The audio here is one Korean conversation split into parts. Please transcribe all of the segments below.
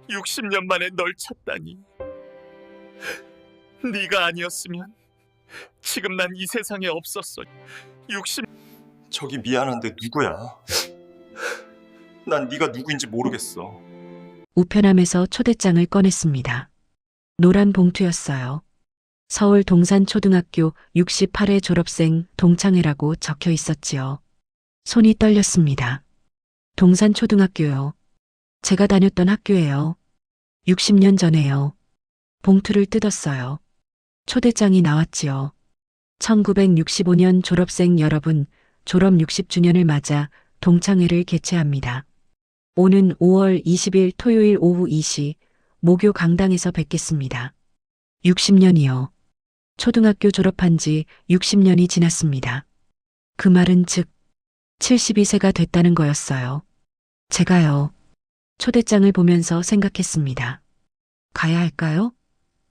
60년 만에 널 찾다니. 네가 아니었으면 지금 난 이 세상에 없었어. 60... 저기 미안한데 누구야? 난 네가 누구인지 모르겠어. 우편함에서 초대장을 꺼냈습니다. 노란 봉투였어요. 서울 동산초등학교 68회 졸업생 동창회라고 적혀 있었지요. 손이 떨렸습니다. 동산초등학교요. 제가 다녔던 학교예요. 60년 전에요. 봉투를 뜯었어요. 초대장이 나왔지요. 1965년 졸업생 여러분, 졸업 60주년을 맞아 동창회를 개최합니다. 오는 5월 20일 토요일 오후 2시 모교 강당에서 뵙겠습니다. 60년이요. 초등학교 졸업한 지 60년이 지났습니다. 그 말은 즉 72세가 됐다는 거였어요. 제가요. 초대장을 보면서 생각했습니다. 가야 할까요?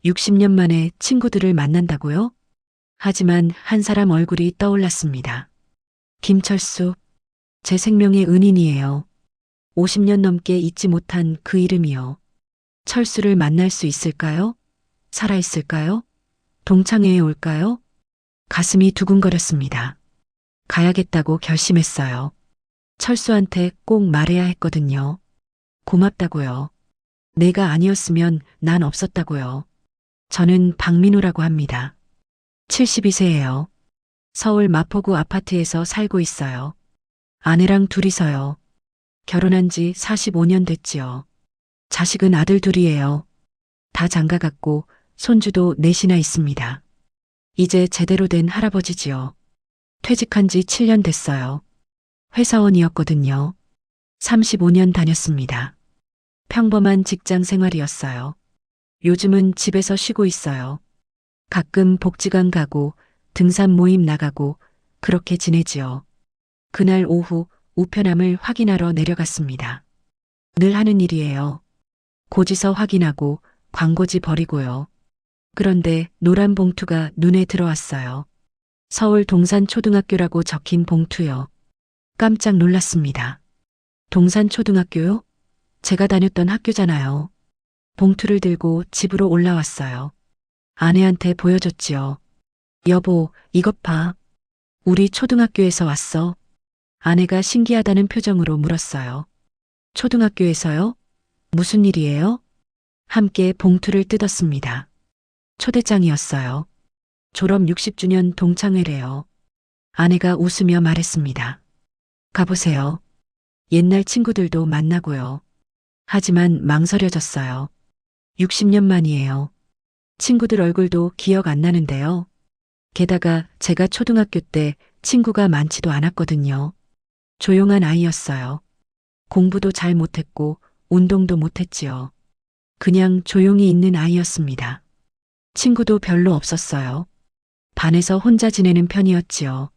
60년 만에 친구들을 만난다고요? 하지만 한 사람 얼굴이 떠올랐습니다. 김철수. 제 생명의 은인이에요. 50년 넘게 잊지 못한 그 이름이요. 철수를 만날 수 있을까요? 살아있을까요? 동창회에 올까요? 가슴이 두근거렸습니다. 가야겠다고 결심했어요. 철수한테 꼭 말해야 했거든요. 고맙다고요. 내가 아니었으면 난 없었다고요. 저는 박민우라고 합니다. 72세예요. 서울 마포구 아파트에서 살고 있어요. 아내랑 둘이서요. 결혼한 지 45년 됐지요. 자식은 아들 둘이에요. 다 장가갔고 손주도 넷이나 있습니다. 이제 제대로 된 할아버지지요. 퇴직한 지 7년 됐어요. 회사원이었거든요. 35년 다녔습니다. 평범한 직장 생활이었어요. 요즘은 집에서 쉬고 있어요. 가끔 복지관 가고 등산 모임 나가고 그렇게 지내지요. 그날 오후 우편함을 확인하러 내려갔습니다. 늘 하는 일이에요. 고지서 확인하고 광고지 버리고요. 그런데 노란 봉투가 눈에 들어왔어요. 서울 동산초등학교라고 적힌 봉투요. 깜짝 놀랐습니다. 동산초등학교요? 제가 다녔던 학교잖아요. 봉투를 들고 집으로 올라왔어요. 아내한테 보여줬지요. 여보, 이것 봐. 우리 초등학교에서 왔어. 아내가 신기하다는 표정으로 물었어요. 초등학교에서요? 무슨 일이에요? 함께 봉투를 뜯었습니다. 초대장이었어요. 졸업 60주년 동창회래요. 아내가 웃으며 말했습니다. 가보세요. 옛날 친구들도 만나고요. 하지만 망설여졌어요. 60년 만이에요. 친구들 얼굴도 기억 안 나는데요. 게다가 제가 초등학교 때 친구가 많지도 않았거든요. 조용한 아이였어요. 공부도 잘 못했고 운동도 못했지요. 그냥 조용히 있는 아이였습니다. 친구도 별로 없었어요. 반에서 혼자 지내는 편이었지요.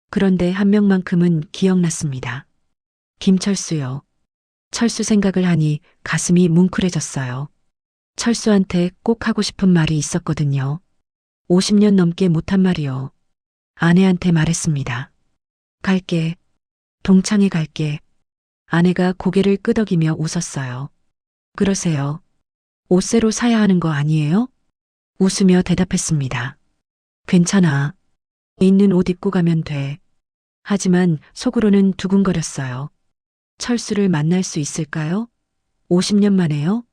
그런데 한 명만큼은 기억났습니다. 김철수요. 철수 생각을 하니 가슴이 뭉클해졌어요. 철수한테 꼭 하고 싶은 말이 있었거든요. 50년 넘게 못한 말이요. 아내한테 말했습니다. 갈게. 동창회 갈게. 아내가 고개를 끄덕이며 웃었어요. 그러세요. 옷 새로 사야 하는 거 아니에요? 웃으며 대답했습니다. 괜찮아. 있는 옷 입고 가면 돼. 하지만 속으로는 두근거렸어요. 철수를 만날 수 있을까요? 50년 만에요?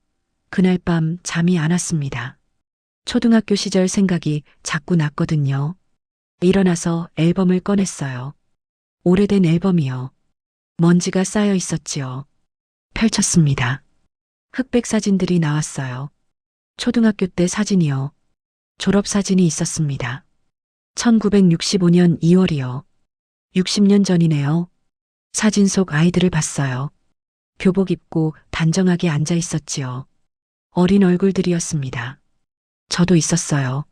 그날 밤 잠이 안 왔습니다. 초등학교 시절 생각이 자꾸 났거든요. 일어나서 앨범을 꺼냈어요. 오래된 앨범이요. 먼지가 쌓여 있었지요. 펼쳤습니다. 흑백 사진들이 나왔어요. 초등학교 때 사진이요. 졸업 사진이 있었습니다. 1965년 2월이요. 60년 전이네요. 사진 속 아이들을 봤어요. 교복 입고 단정하게 앉아 있었지요. 어린 얼굴들이었습니다. 저도 있었어요.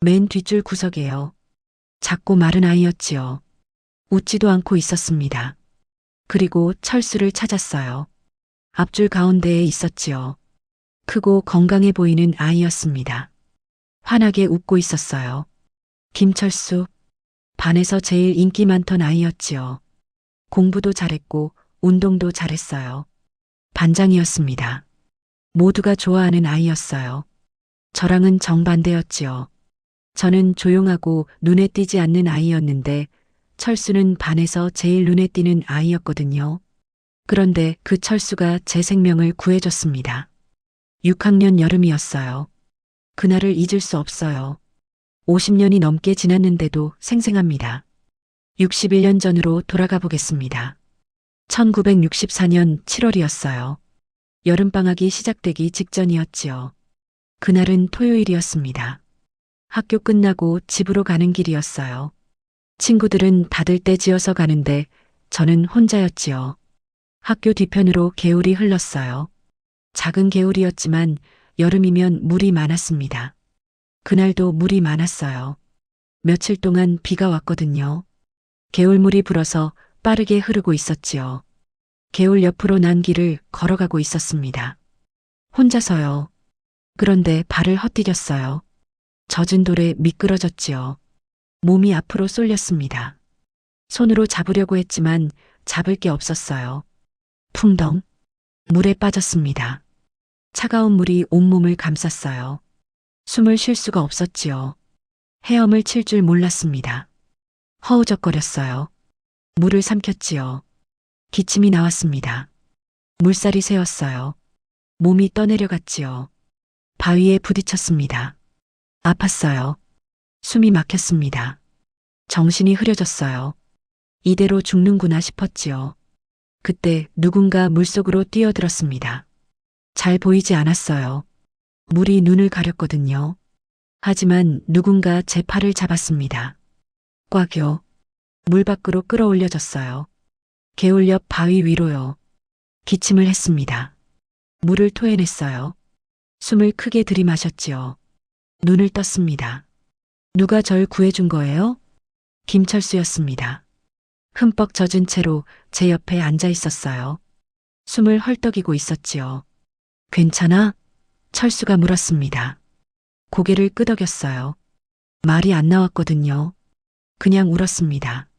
맨 뒷줄 구석에요. 작고 마른 아이였지요. 웃지도 않고 있었습니다. 그리고 철수를 찾았어요. 앞줄 가운데에 있었지요. 크고 건강해 보이는 아이였습니다. 환하게 웃고 있었어요. 김철수. 반에서 제일 인기 많던 아이였지요. 공부도 잘했고 운동도 잘했어요. 반장이었습니다. 모두가 좋아하는 아이였어요. 저랑은 정반대였지요. 저는 조용하고 눈에 띄지 않는 아이였는데 철수는 반에서 제일 눈에 띄는 아이였거든요. 그런데 그 철수가 제 생명을 구해줬습니다. 6학년 여름이었어요. 그날을 잊을 수 없어요. 50년이 넘게 지났는데도 생생합니다. 61년 전으로 돌아가 보겠습니다. 1964년 7월이었어요. 여름방학이 시작되기 직전이었지요. 그날은 토요일이었습니다. 학교 끝나고 집으로 가는 길이었어요. 친구들은 다들 떼지어서 가는데 저는 혼자였지요. 학교 뒤편으로 개울이 흘렀어요. 작은 개울이었지만 여름이면 물이 많았습니다. 그날도 물이 많았어요. 며칠 동안 비가 왔거든요. 개울물이 불어서 빠르게 흐르고 있었지요. 개울 옆으로 난 길을 걸어가고 있었습니다. 혼자서요. 그런데 발을 헛디뎠어요. 젖은 돌에 미끄러졌지요. 몸이 앞으로 쏠렸습니다. 손으로 잡으려고 했지만 잡을 게 없었어요. 풍덩. 물에 빠졌습니다. 차가운 물이 온몸을 감쌌어요. 숨을 쉴 수가 없었지요. 헤엄을 칠 줄 몰랐습니다. 허우적거렸어요. 물을 삼켰지요. 기침이 나왔습니다. 물살이 새었어요. 몸이 떠내려갔지요. 바위에 부딪혔습니다. 아팠어요. 숨이 막혔습니다. 정신이 흐려졌어요. 이대로 죽는구나 싶었지요. 그때 누군가 물속으로 뛰어들었습니다. 잘 보이지 않았어요. 물이 눈을 가렸거든요. 하지만 누군가 제 팔을 잡았습니다. 꽉요. 물 밖으로 끌어올려졌어요. 개울 옆 바위 위로요. 기침을 했습니다. 물을 토해냈어요. 숨을 크게 들이마셨지요. 눈을 떴습니다. 누가 절 구해준 거예요? 김철수였습니다. 흠뻑 젖은 채로 제 옆에 앉아 있었어요. 숨을 헐떡이고 있었지요. 괜찮아? 철수가 물었습니다. 고개를 끄덕였어요. 말이 안 나왔거든요. 그냥 울었습니다.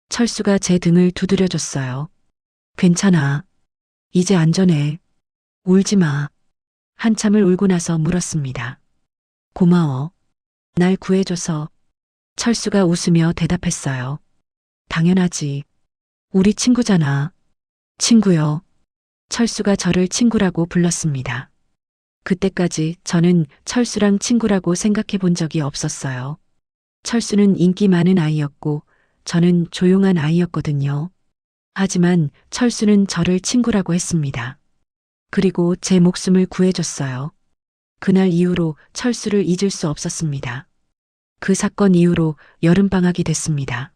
철수가 제 등을 두드려줬어요. 괜찮아. 이제 안전해. 울지 마. 한참을 울고 나서 물었습니다. 고마워. 날 구해줘서. 철수가 웃으며 대답했어요. 당연하지. 우리 친구잖아. 친구요. 철수가 저를 친구라고 불렀습니다. 그때까지 저는 철수랑 친구라고 생각해 본 적이 없었어요. 철수는 인기 많은 아이였고 저는 조용한 아이였거든요. 하지만 철수는 저를 친구라고 했습니다. 그리고 제 목숨을 구해줬어요. 그날 이후로 철수를 잊을 수 없었습니다. 그 사건 이후로 여름방학이 됐습니다.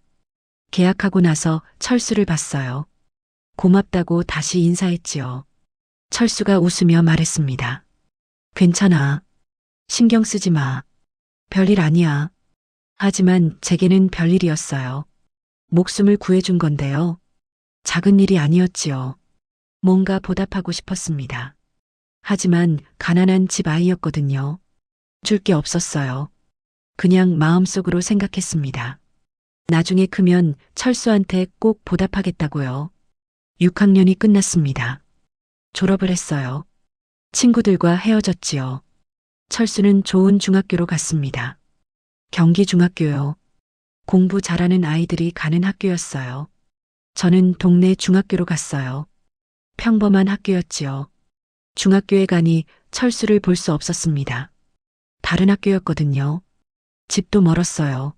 계약하고 나서 철수를 봤어요. 고맙다고 다시 인사했지요. 철수가 웃으며 말했습니다. 괜찮아. 신경 쓰지 마. 별일 아니야. 하지만 제게는 별일이었어요. 목숨을 구해준 건데요. 작은 일이 아니었지요. 뭔가 보답하고 싶었습니다. 하지만 가난한 집 아이였거든요. 줄 게 없었어요. 그냥 마음속으로 생각했습니다. 나중에 크면 철수한테 꼭 보답하겠다고요. 6학년이 끝났습니다. 졸업을 했어요. 친구들과 헤어졌지요. 철수는 좋은 중학교로 갔습니다. 경기중학교요. 공부 잘하는 아이들이 가는 학교였어요. 저는 동네 중학교로 갔어요. 평범한 학교였지요. 중학교에 가니 철수를 볼 수 없었습니다. 다른 학교였거든요. 집도 멀었어요.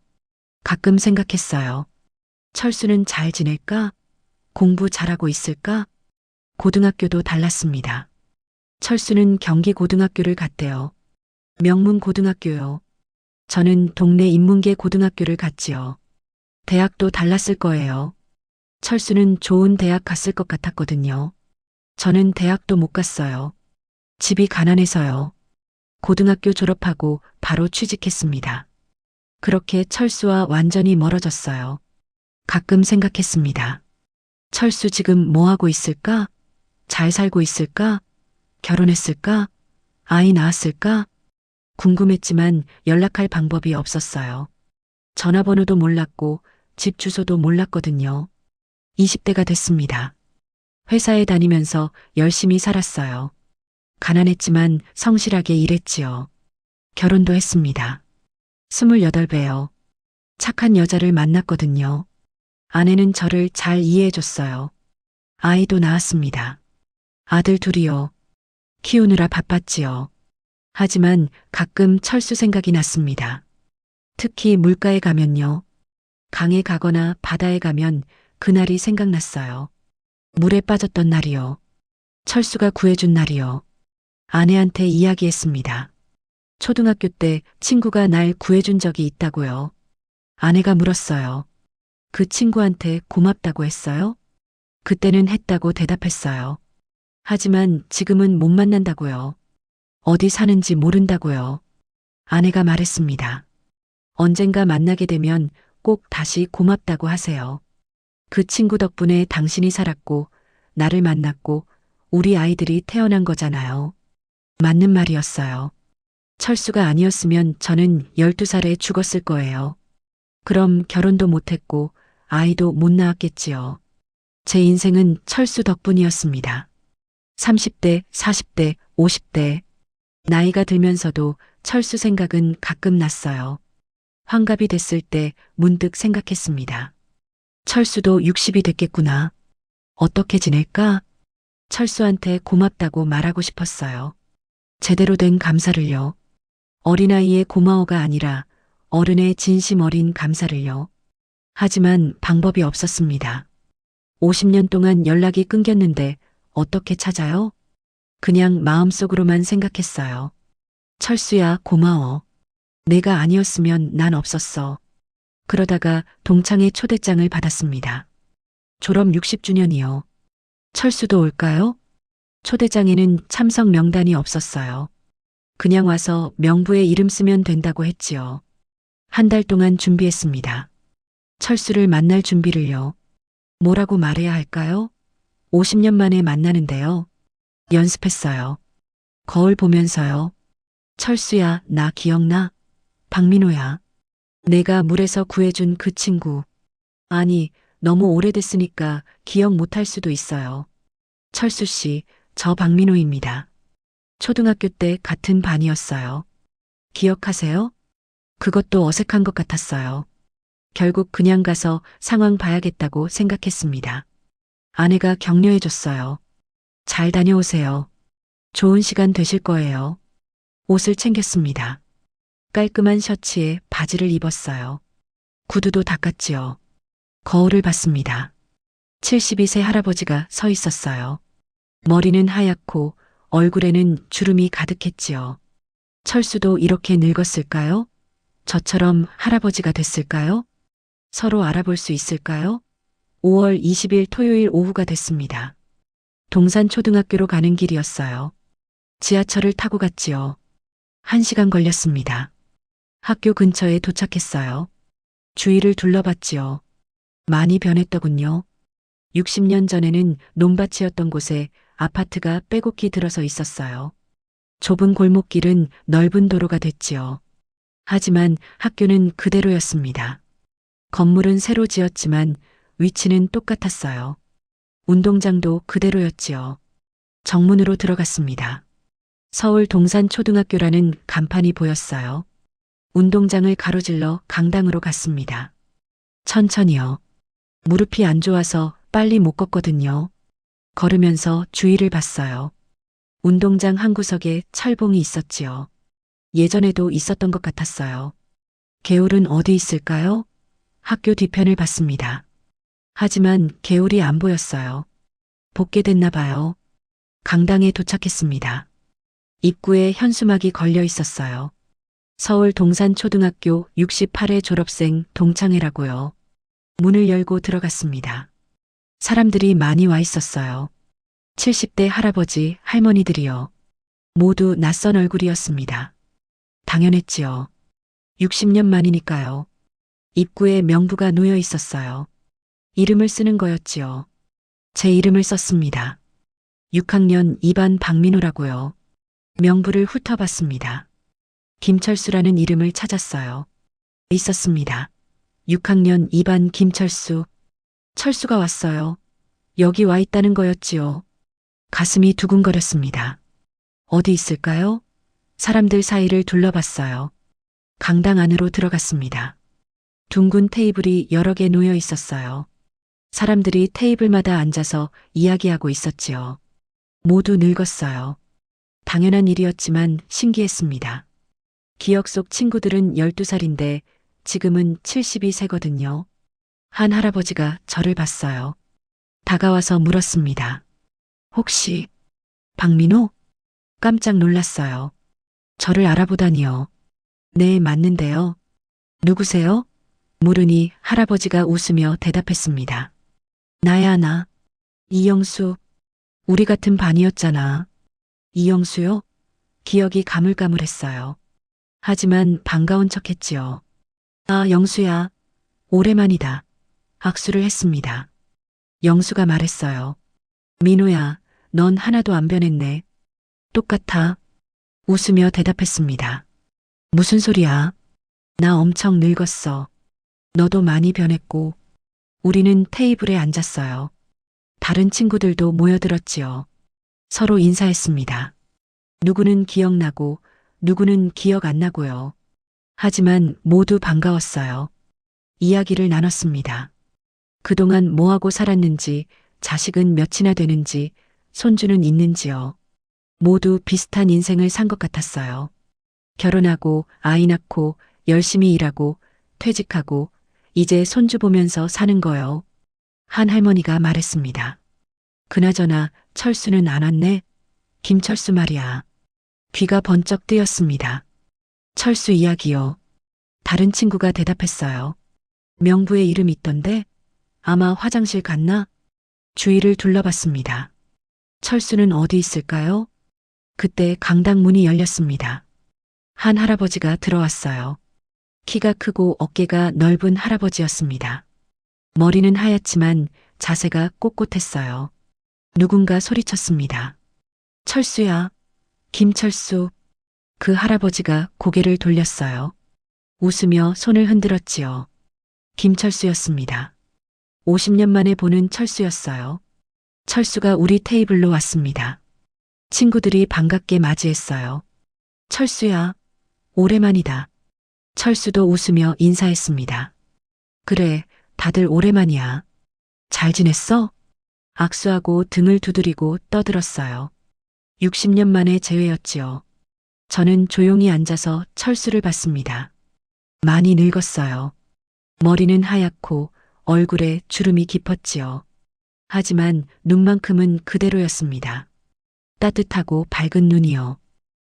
가끔 생각했어요. 철수는 잘 지낼까? 공부 잘하고 있을까? 고등학교도 달랐습니다. 철수는 경기고등학교를 갔대요. 명문고등학교요. 저는 동네 인문계 고등학교를 갔지요. 대학도 달랐을 거예요. 철수는 좋은 대학 갔을 것 같았거든요. 저는 대학도 못 갔어요. 집이 가난해서요. 고등학교 졸업하고 바로 취직했습니다. 그렇게 철수와 완전히 멀어졌어요. 가끔 생각했습니다. 철수 지금 뭐 하고 있을까? 잘 살고 있을까? 결혼했을까? 아이 낳았을까? 궁금했지만 연락할 방법이 없었어요. 전화번호도 몰랐고 집 주소도 몰랐거든요. 20대가 됐습니다. 회사에 다니면서 열심히 살았어요. 가난했지만 성실하게 일했지요. 결혼도 했습니다. 28배요. 착한 여자를 만났거든요. 아내는 저를 잘 이해해줬어요. 아이도 낳았습니다. 아들 둘이요. 키우느라 바빴지요. 하지만 가끔 철수 생각이 났습니다. 특히 물가에 가면요. 강에 가거나 바다에 가면 그날이 생각났어요. 물에 빠졌던 날이요. 철수가 구해준 날이요. 아내한테 이야기했습니다. 초등학교 때 친구가 날 구해준 적이 있다고요. 아내가 물었어요. 그 친구한테 고맙다고 했어요? 그때는 했다고 대답했어요. 하지만 지금은 못 만난다고요. 어디 사는지 모른다고요. 아내가 말했습니다. 언젠가 만나게 되면 꼭 다시 고맙다고 하세요. 그 친구 덕분에 당신이 살았고, 나를 만났고, 우리 아이들이 태어난 거잖아요. 맞는 말이었어요. 철수가 아니었으면 저는 12살에 죽었을 거예요. 그럼 결혼도 못했고, 아이도 못 낳았겠지요. 제 인생은 철수 덕분이었습니다. 30대, 40대, 50대. 나이가 들면서도 철수 생각은 가끔 났어요. 환갑이 됐을 때 문득 생각했습니다. 철수도 60이 됐겠구나. 어떻게 지낼까? 철수한테 고맙다고 말하고 싶었어요. 제대로 된 감사를요. 어린아이의 고마워가 아니라 어른의 진심 어린 감사를요. 하지만 방법이 없었습니다. 50년 동안 연락이 끊겼는데 어떻게 찾아요? 그냥 마음속으로만 생각했어요. 철수야, 고마워. 내가 아니었으면 난 없었어. 그러다가 동창회 초대장을 받았습니다. 졸업 60주년이요. 철수도 올까요? 초대장에는 참석 명단이 없었어요. 그냥 와서 명부에 이름 쓰면 된다고 했지요. 한 달 동안 준비했습니다. 철수를 만날 준비를요. 뭐라고 말해야 할까요? 50년 만에 만나는데요. 연습했어요. 거울 보면서요. 철수야, 나 기억나? 박민호야. 내가 물에서 구해준 그 친구. 아니, 너무 오래됐으니까 기억 못할 수도 있어요. 철수 씨, 저 박민호입니다. 초등학교 때 같은 반이었어요. 기억하세요? 그것도 어색한 것 같았어요. 결국 그냥 가서 상황 봐야겠다고 생각했습니다. 아내가 격려해줬어요. 잘 다녀오세요. 좋은 시간 되실 거예요. 옷을 챙겼습니다. 깔끔한 셔츠에 바지를 입었어요. 구두도 닦았지요. 거울을 봤습니다. 72세 할아버지가 서 있었어요. 머리는 하얗고 얼굴에는 주름이 가득했지요. 철수도 이렇게 늙었을까요? 저처럼 할아버지가 됐을까요? 서로 알아볼 수 있을까요? 5월 20일 토요일 오후가 됐습니다. 동산초등학교로 가는 길이었어요. 지하철을 타고 갔지요. 1시간 걸렸습니다. 학교 근처에 도착했어요. 주위를 둘러봤지요. 많이 변했더군요. 60년 전에는 논밭이었던 곳에 아파트가 빼곡히 들어서 있었어요. 좁은 골목길은 넓은 도로가 됐지요. 하지만 학교는 그대로였습니다. 건물은 새로 지었지만 위치는 똑같았어요. 운동장도 그대로였지요. 정문으로 들어갔습니다. 서울 동산초등학교라는 간판이 보였어요. 운동장을 가로질러 강당으로 갔습니다. 천천히요. 무릎이 안 좋아서 빨리 못 걷거든요. 걸으면서 주위를 봤어요. 운동장 한 구석에 철봉이 있었지요. 예전에도 있었던 것 같았어요. 개울은 어디 있을까요? 학교 뒤편을 봤습니다. 하지만 개울이 안 보였어요. 복귀됐나 봐요. 강당에 도착했습니다. 입구에 현수막이 걸려 있었어요. 서울 동산초등학교 68회 졸업생 동창회라고요. 문을 열고 들어갔습니다. 사람들이 많이 와 있었어요. 70대 할아버지, 할머니들이요. 모두 낯선 얼굴이었습니다. 당연했지요. 60년 만이니까요. 입구에 명부가 놓여 있었어요. 이름을 쓰는 거였지요. 제 이름을 썼습니다. 6학년 2반 박민호라고요. 명부를 훑어봤습니다. 김철수라는 이름을 찾았어요. 있었습니다. 6학년 2반 김철수. 철수가 왔어요. 여기 와 있다는 거였지요. 가슴이 두근거렸습니다. 어디 있을까요? 사람들 사이를 둘러봤어요. 강당 안으로 들어갔습니다. 둥근 테이블이 여러 개 놓여 있었어요. 사람들이 테이블마다 앉아서 이야기하고 있었지요. 모두 늙었어요. 당연한 일이었지만 신기했습니다. 기억 속 친구들은 12살인데 지금은 72세거든요. 한 할아버지가 저를 봤어요. 다가와서 물었습니다. 혹시 박민호? 깜짝 놀랐어요. 저를 알아보다니요. 네, 맞는데요. 누구세요? 물으니 할아버지가 웃으며 대답했습니다. 나야, 나. 이영수. 우리 같은 반이었잖아. 이영수요? 기억이 가물가물했어요. 하지만 반가운 척했지요. 아, 영수야. 오랜만이다. 악수를 했습니다. 영수가 말했어요. 민호야, 넌 하나도 안 변했네. 똑같아. 웃으며 대답했습니다. 무슨 소리야? 나 엄청 늙었어. 너도 많이 변했고. 우리는 테이블에 앉았어요. 다른 친구들도 모여들었지요. 서로 인사했습니다. 누구는 기억나고 누구는 기억 안 나고요. 하지만 모두 반가웠어요. 이야기를 나눴습니다. 그동안 뭐하고 살았는지, 자식은 몇이나 되는지, 손주는 있는지요. 모두 비슷한 인생을 산 것 같았어요. 결혼하고 아이 낳고 열심히 일하고 퇴직하고 이제 손주 보면서 사는 거요. 한 할머니가 말했습니다. 그나저나 철수는 안 왔네? 김철수 말이야. 귀가 번쩍 뜨였습니다. 철수 이야기요. 다른 친구가 대답했어요. 명부에 이름 있던데? 아마 화장실 갔나? 주위를 둘러봤습니다. 철수는 어디 있을까요? 그때 강당 문이 열렸습니다. 한 할아버지가 들어왔어요. 키가 크고 어깨가 넓은 할아버지였습니다. 머리는 하얗지만 자세가 꼿꼿했어요. 누군가 소리쳤습니다. 철수야. 김철수. 그 할아버지가 고개를 돌렸어요. 웃으며 손을 흔들었지요. 김철수였습니다. 50년 만에 보는 철수였어요. 철수가 우리 테이블로 왔습니다. 친구들이 반갑게 맞이했어요. 철수야, 오랜만이다. 철수도 웃으며 인사했습니다. 그래, 다들 오랜만이야. 잘 지냈어? 악수하고 등을 두드리고 떠들었어요. 60년 만에 재회였지요. 저는 조용히 앉아서 철수를 봤습니다. 많이 늙었어요. 머리는 하얗고 얼굴에 주름이 깊었지요. 하지만 눈만큼은 그대로였습니다. 따뜻하고 밝은 눈이요.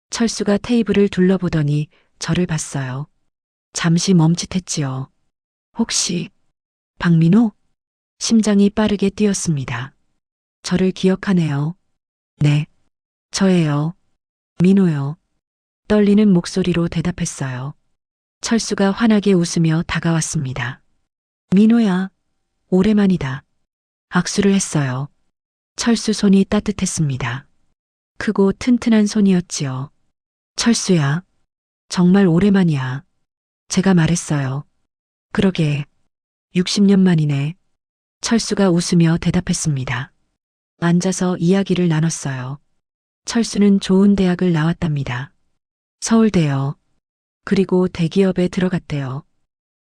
철수가 테이블을 둘러보더니 저를 봤어요. 잠시 멈칫했지요. 혹시 박민호? 심장이 빠르게 뛰었습니다. 저를 기억하네요. 네, 저예요. 민호요. 떨리는 목소리로 대답했어요. 철수가 환하게 웃으며 다가왔습니다. 민호야, 오랜만이다. 악수를 했어요. 철수 손이 따뜻했습니다. 크고 튼튼한 손이었지요. 철수야, 정말 오랜만이야. 제가 말했어요. 그러게, 60년 만이네. 철수가 웃으며 대답했습니다. 앉아서 이야기를 나눴어요. 철수는 좋은 대학을 나왔답니다. 서울대요. 그리고 대기업에 들어갔대요.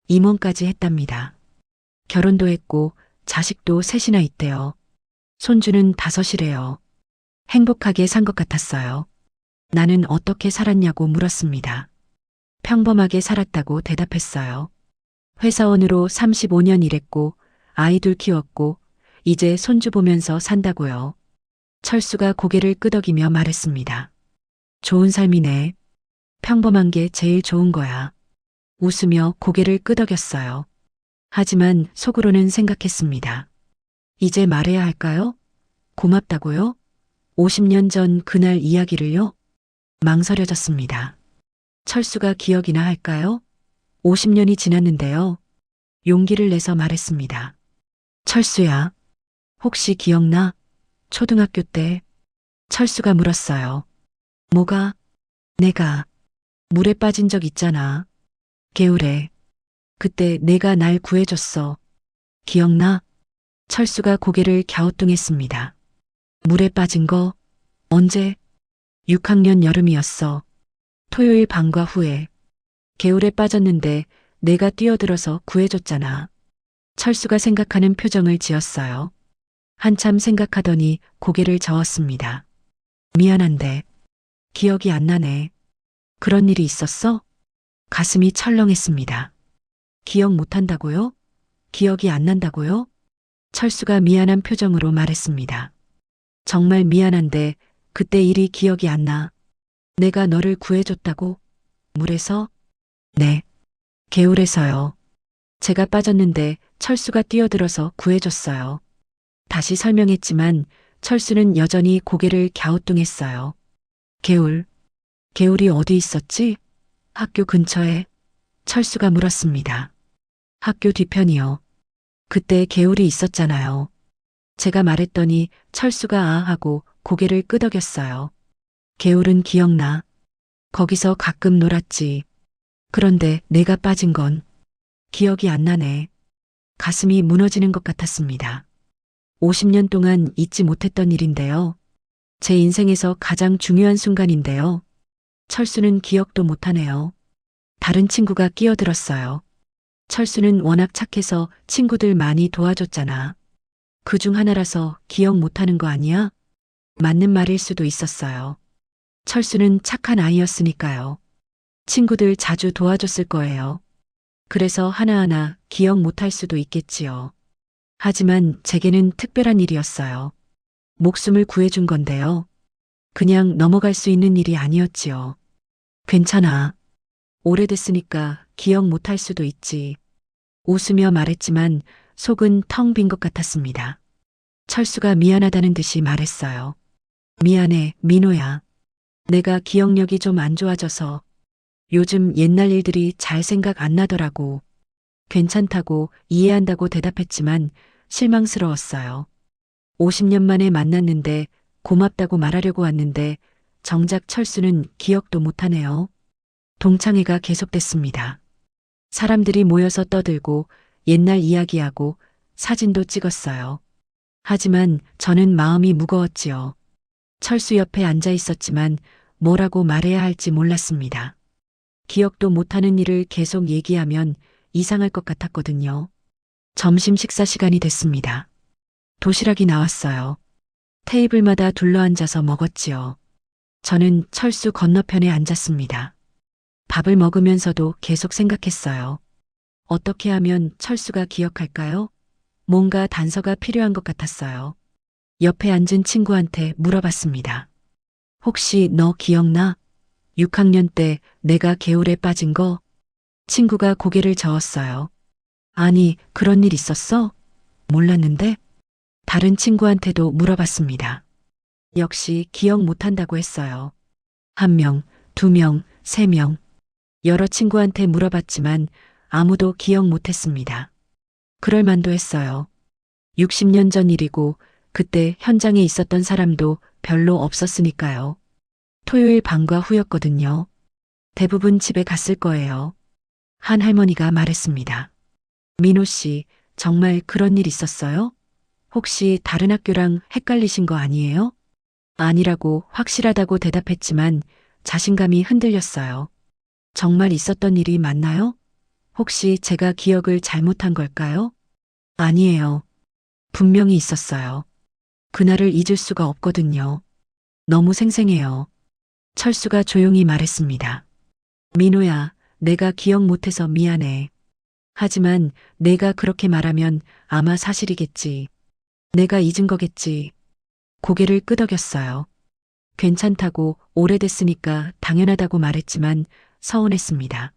임원까지 했답니다. 결혼도 했고 자식도 셋이나 있대요. 손주는 5이래요. 행복하게 산 것 같았어요. 나는 어떻게 살았냐고 물었습니다. 평범하게 살았다고 대답했어요. 회사원으로 35년 일했고 아이들 키웠고 이제 손주 보면서 산다고요. 철수가 고개를 끄덕이며 말했습니다. 좋은 삶이네. 평범한 게 제일 좋은 거야. 웃으며 고개를 끄덕였어요. 하지만 속으로는 생각했습니다. 이제 말해야 할까요? 고맙다고요? 50년 전 그날 이야기를요? 망설여졌습니다. 철수가 기억이나 할까요? 50년이 지났는데요. 용기를 내서 말했습니다. 철수야, 혹시 기억나? 초등학교 때 철수가 물었어요. 뭐가? 내가 물에 빠진 적 있잖아. 개울에. 그때 내가 날 구해줬어. 기억나? 철수가 고개를 갸우뚱했습니다. 물에 빠진 거? 언제? 6학년 여름이었어. 토요일 방과 후에. 개울에 빠졌는데 내가 뛰어들어서 구해줬잖아. 철수가 생각하는 표정을 지었어요. 한참 생각하더니 고개를 저었습니다. 미안한데 기억이 안 나네. 그런 일이 있었어? 가슴이 철렁했습니다. 기억 못한다고요? 기억이 안 난다고요? 철수가 미안한 표정으로 말했습니다. 정말 미안한데 그때 일이 기억이 안 나. 내가 너를 구해줬다고? 물에서? 네. 개울에서요. 제가 빠졌는데 철수가 뛰어들어서 구해줬어요. 다시 설명했지만 철수는 여전히 고개를 갸우뚱했어요. 개울. 개울이 어디 있었지? 학교 근처에. 철수가 물었습니다. 학교 뒤편이요. 그때 개울이 있었잖아요. 제가 말했더니 철수가 아 하고 고개를 끄덕였어요. 개울은 기억나. 거기서 가끔 놀았지. 그런데 내가 빠진 건 기억이 안 나네. 가슴이 무너지는 것 같았습니다. 50년 동안 잊지 못했던 일인데요. 제 인생에서 가장 중요한 순간인데요. 철수는 기억도 못하네요. 다른 친구가 끼어들었어요. 철수는 워낙 착해서 친구들 많이 도와줬잖아. 그중 하나라서 기억 못하는 거 아니야? 맞는 말일 수도 있었어요. 철수는 착한 아이였으니까요. 친구들 자주 도와줬을 거예요. 그래서 하나하나 기억 못할 수도 있겠지요. 하지만 제게는 특별한 일이었어요. 목숨을 구해준 건데요. 그냥 넘어갈 수 있는 일이 아니었지요. 괜찮아. 오래됐으니까 기억 못할 수도 있지. 웃으며 말했지만 속은 텅 빈 것 같았습니다. 철수가 미안하다는 듯이 말했어요. 미안해, 민호야. 내가 기억력이 좀 안 좋아져서 요즘 옛날 일들이 잘 생각 안 나더라고. 괜찮다고 이해한다고 대답했지만 실망스러웠어요. 50년 만에 만났는데 고맙다고 말하려고 왔는데 정작 철수는 기억도 못하네요. 동창회가 계속됐습니다. 사람들이 모여서 떠들고 옛날 이야기하고 사진도 찍었어요. 하지만 저는 마음이 무거웠지요. 철수 옆에 앉아 있었지만 뭐라고 말해야 할지 몰랐습니다. 기억도 못하는 일을 계속 얘기하면 이상할 것 같았거든요. 점심 식사 시간이 됐습니다. 도시락이 나왔어요. 테이블마다 둘러앉아서 먹었지요. 저는 철수 건너편에 앉았습니다. 밥을 먹으면서도 계속 생각했어요. 어떻게 하면 철수가 기억할까요? 뭔가 단서가 필요한 것 같았어요. 옆에 앉은 친구한테 물어봤습니다. 혹시 너 기억나? 6학년 때 내가 개울에 빠진 거? 친구가 고개를 저었어요. 아니, 그런 일 있었어? 몰랐는데? 다른 친구한테도 물어봤습니다. 역시 기억 못한다고 했어요. 1명, 2명, 3명. 여러 친구한테 물어봤지만 아무도 기억 못했습니다. 그럴 만도 했어요. 60년 전 일이고 그때 현장에 있었던 사람도 별로 없었으니까요. 토요일 방과 후였거든요. 대부분 집에 갔을 거예요. 한 할머니가 말했습니다. 민호 씨, 정말 그런 일 있었어요? 혹시 다른 학교랑 헷갈리신 거 아니에요? 아니라고 확실하다고 대답했지만 자신감이 흔들렸어요. 정말 있었던 일이 맞나요? 혹시 제가 기억을 잘못한 걸까요? 아니에요. 분명히 있었어요. 그날을 잊을 수가 없거든요. 너무 생생해요. 철수가 조용히 말했습니다. 민호야, 내가 기억 못해서 미안해. 하지만 내가 그렇게 말하면 아마 사실이겠지. 내가 잊은 거겠지. 고개를 끄덕였어요. 괜찮다고 오래됐으니까 당연하다고 말했지만 서운했습니다.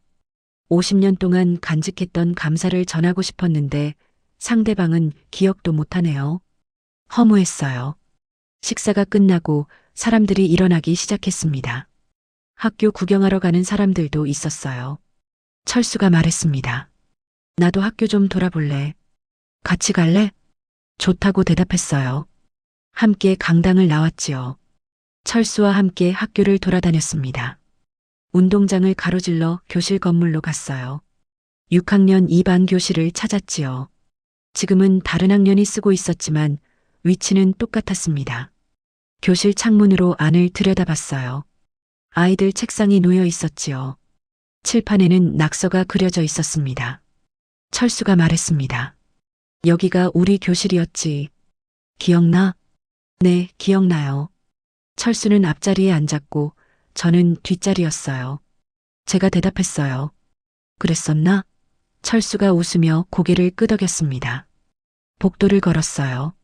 50년 동안 간직했던 감사를 전하고 싶었는데 상대방은 기억도 못하네요. 허무했어요. 식사가 끝나고 사람들이 일어나기 시작했습니다. 학교 구경하러 가는 사람들도 있었어요. 철수가 말했습니다. 나도 학교 좀 돌아볼래. 같이 갈래? 좋다고 대답했어요. 함께 강당을 나왔지요. 철수와 함께 학교를 돌아다녔습니다. 운동장을 가로질러 교실 건물로 갔어요. 6학년 2반 교실을 찾았지요. 지금은 다른 학년이 쓰고 있었지만 위치는 똑같았습니다. 교실 창문으로 안을 들여다봤어요. 아이들 책상이 놓여 있었지요. 칠판에는 낙서가 그려져 있었습니다. 철수가 말했습니다. 여기가 우리 교실이었지. 기억나? 네, 기억나요. 철수는 앞자리에 앉았고 저는 뒷자리였어요. 제가 대답했어요. 그랬었나? 철수가 웃으며 고개를 끄덕였습니다. 복도를 걸었어요.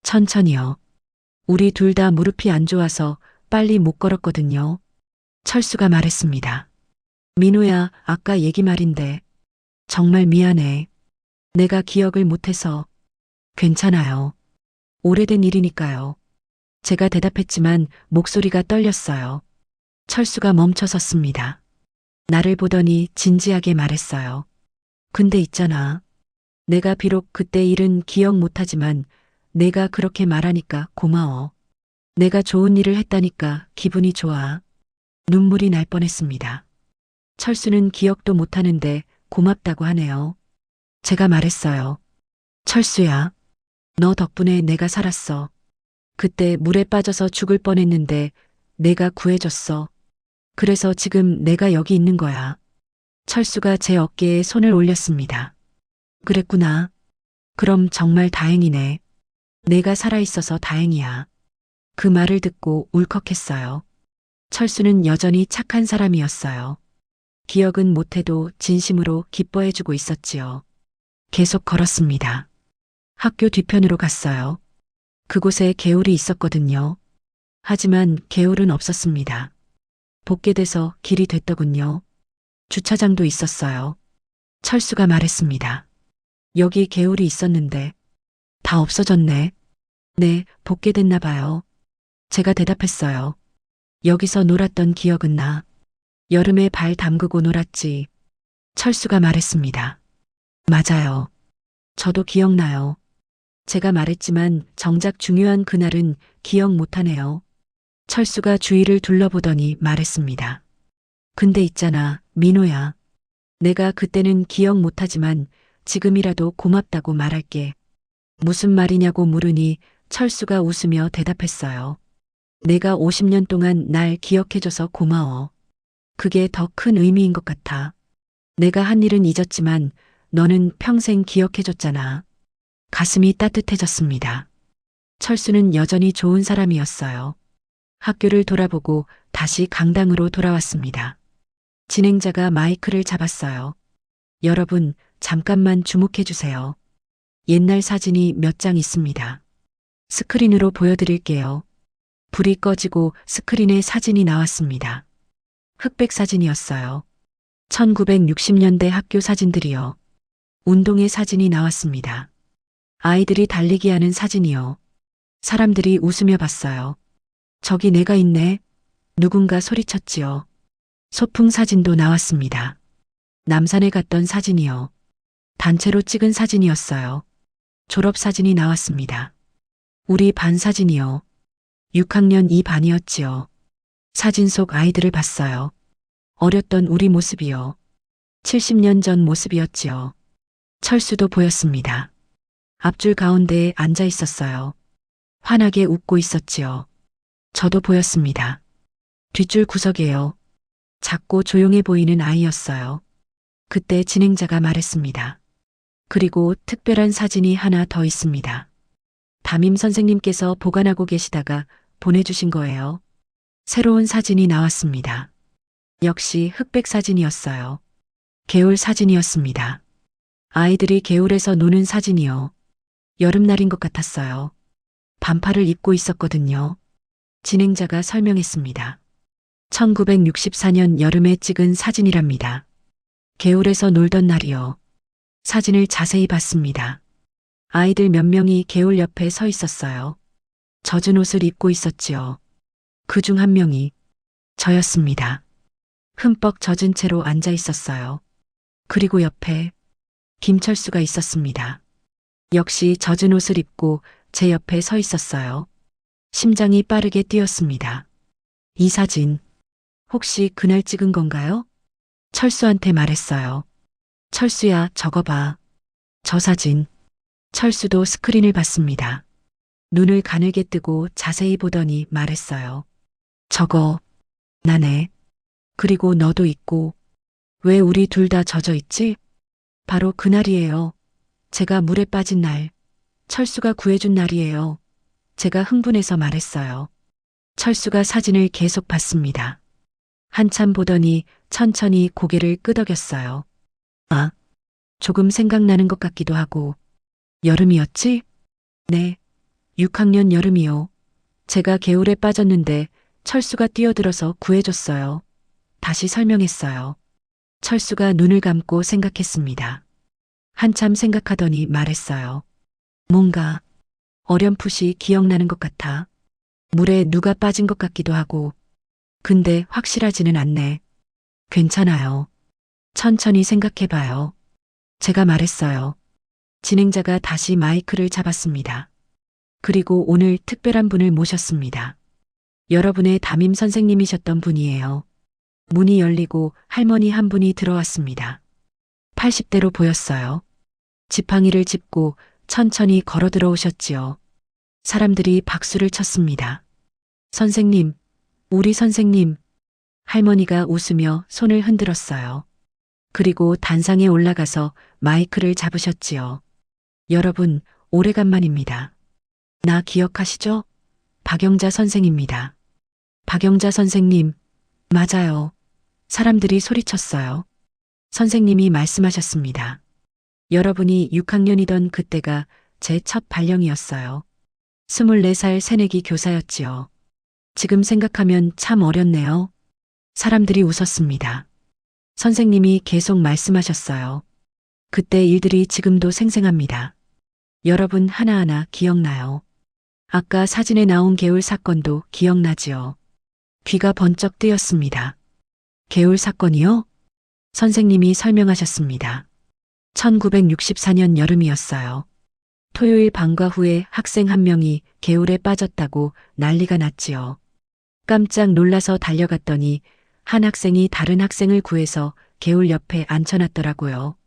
천천히요. 우리 둘 다 무릎이 안 좋아서 빨리 못 걸었거든요. 철수가 말했습니다. 민호야, 아까 얘기 말인데. 정말 미안해. 내가 기억을 못해서. 괜찮아요. 오래된 일이니까요. 제가 대답했지만 목소리가 떨렸어요. 철수가 멈춰 섰습니다. 나를 보더니 진지하게 말했어요. 근데 있잖아. 내가 비록 그때 일은 기억 못하지만 내가 그렇게 말하니까 고마워. 내가 좋은 일을 했다니까 기분이 좋아. 눈물이 날 뻔했습니다. 철수는 기억도 못하는데 고맙다고 하네요. 제가 말했어요. 철수야, 너 덕분에 내가 살았어. 그때 물에 빠져서 죽을 뻔했는데 내가 구해줬어. 그래서 지금 내가 여기 있는 거야. 철수가 제 어깨에 손을 올렸습니다. 그랬구나. 그럼 정말 다행이네. 내가 살아있어서 다행이야. 그 말을 듣고 울컥했어요. 철수는 여전히 착한 사람이었어요. 기억은 못해도 진심으로 기뻐해주고 있었지요. 계속 걸었습니다. 학교 뒤편으로 갔어요. 그곳에 개울이 있었거든요. 하지만 개울은 없었습니다. 복개돼서 길이 됐더군요. 주차장도 있었어요. 철수가 말했습니다. 여기 개울이 있었는데 다 없어졌네. 네, 복개됐나 봐요. 제가 대답했어요. 여기서 놀았던 기억은 나. 여름에 발 담그고 놀았지. 철수가 말했습니다. 맞아요. 저도 기억나요. 제가 말했지만 정작 중요한 그날은 기억 못하네요. 철수가 주위를 둘러보더니 말했습니다. 근데 있잖아, 민호야. 내가 그때는 기억 못하지만 지금이라도 고맙다고 말할게. 무슨 말이냐고 물으니 철수가 웃으며 대답했어요. 내가 50년 동안 날 기억해줘서 고마워. 그게 더 큰 의미인 것 같아. 내가 한 일은 잊었지만 너는 평생 기억해줬잖아. 가슴이 따뜻해졌습니다. 철수는 여전히 좋은 사람이었어요. 학교를 돌아보고 다시 강당으로 돌아왔습니다. 진행자가 마이크를 잡았어요. 여러분, 잠깐만 주목해 주세요. 옛날 사진이 몇 장 있습니다. 스크린으로 보여드릴게요. 불이 꺼지고 스크린에 사진이 나왔습니다. 흑백 사진이었어요. 1960년대 학교 사진들이요. 운동회 사진이 나왔습니다. 아이들이 달리기 하는 사진이요. 사람들이 웃으며 봤어요. 저기 내가 있네. 누군가 소리쳤지요. 소풍 사진도 나왔습니다. 남산에 갔던 사진이요. 단체로 찍은 사진이었어요. 졸업 사진이 나왔습니다. 우리 반 사진이요. 6학년 2반이었지요. 사진 속 아이들을 봤어요. 어렸던 우리 모습이요. 70년 전 모습이었지요. 철수도 보였습니다. 앞줄 가운데에 앉아 있었어요. 환하게 웃고 있었지요. 저도 보였습니다. 뒷줄 구석에요. 작고 조용해 보이는 아이였어요. 그때 진행자가 말했습니다. 그리고 특별한 사진이 하나 더 있습니다. 담임 선생님께서 보관하고 계시다가 보내주신 거예요. 새로운 사진이 나왔습니다. 역시 흑백 사진이었어요. 개울 사진이었습니다. 아이들이 개울에서 노는 사진이요. 여름날인 것 같았어요. 반팔을 입고 있었거든요. 진행자가 설명했습니다. 1964년 여름에 찍은 사진이랍니다. 개울에서 놀던 날이요. 사진을 자세히 봤습니다. 아이들 몇 명이 개울 옆에 서 있었어요. 젖은 옷을 입고 있었지요. 그중 한 명이 저였습니다. 흠뻑 젖은 채로 앉아 있었어요. 그리고 옆에 김철수가 있었습니다. 역시 젖은 옷을 입고 제 옆에 서 있었어요. 심장이 빠르게 뛰었습니다. 이 사진, 혹시 그날 찍은 건가요? 철수한테 말했어요. 철수야, 저거 봐. 저 사진. 철수도 스크린을 봤습니다. 눈을 가늘게 뜨고 자세히 보더니 말했어요. 저거, 나네. 그리고 너도 있고, 왜 우리 둘 다 젖어 있지? 바로 그날이에요. 제가 물에 빠진 날, 철수가 구해준 날이에요. 제가 흥분해서 말했어요. 철수가 사진을 계속 봤습니다. 한참 보더니 천천히 고개를 끄덕였어요. 아, 조금 생각나는 것 같기도 하고. 여름이었지? 네, 6학년 여름이요. 제가 개울에 빠졌는데 철수가 뛰어들어서 구해줬어요. 다시 설명했어요. 철수가 눈을 감고 생각했습니다. 한참 생각하더니 말했어요. 뭔가 어렴풋이 기억나는 것 같아. 물에 누가 빠진 것 같기도 하고. 근데 확실하지는 않네. 괜찮아요. 천천히 생각해봐요. 제가 말했어요. 진행자가 다시 마이크를 잡았습니다. 그리고 오늘 특별한 분을 모셨습니다. 여러분의 담임 선생님이셨던 분이에요. 문이 열리고 할머니 한 분이 들어왔습니다. 80대로 보였어요. 지팡이를 짚고 천천히 걸어 들어오셨지요. 사람들이 박수를 쳤습니다. 선생님, 우리 선생님. 할머니가 웃으며 손을 흔들었어요. 그리고 단상에 올라가서 마이크를 잡으셨지요. 여러분, 오래간만입니다. 나 기억하시죠? 박영자 선생입니다. 박영자 선생님, 맞아요. 사람들이 소리쳤어요. 선생님이 말씀하셨습니다. 여러분이 6학년이던 그때가 제 첫 발령이었어요. 24살 새내기 교사였지요. 지금 생각하면 참 어렸네요. 사람들이 웃었습니다. 선생님이 계속 말씀하셨어요. 그때 일들이 지금도 생생합니다. 여러분 하나하나 기억나요. 아까 사진에 나온 개울 사건도 기억나지요. 귀가 번쩍 뜨였습니다. 개울 사건이요? 선생님이 설명하셨습니다. 1964년 여름이었어요. 토요일 방과 후에 학생 한 명이 개울에 빠졌다고 난리가 났지요. 깜짝 놀라서 달려갔더니 한 학생이 다른 학생을 구해서 개울 옆에 앉혀놨더라고요.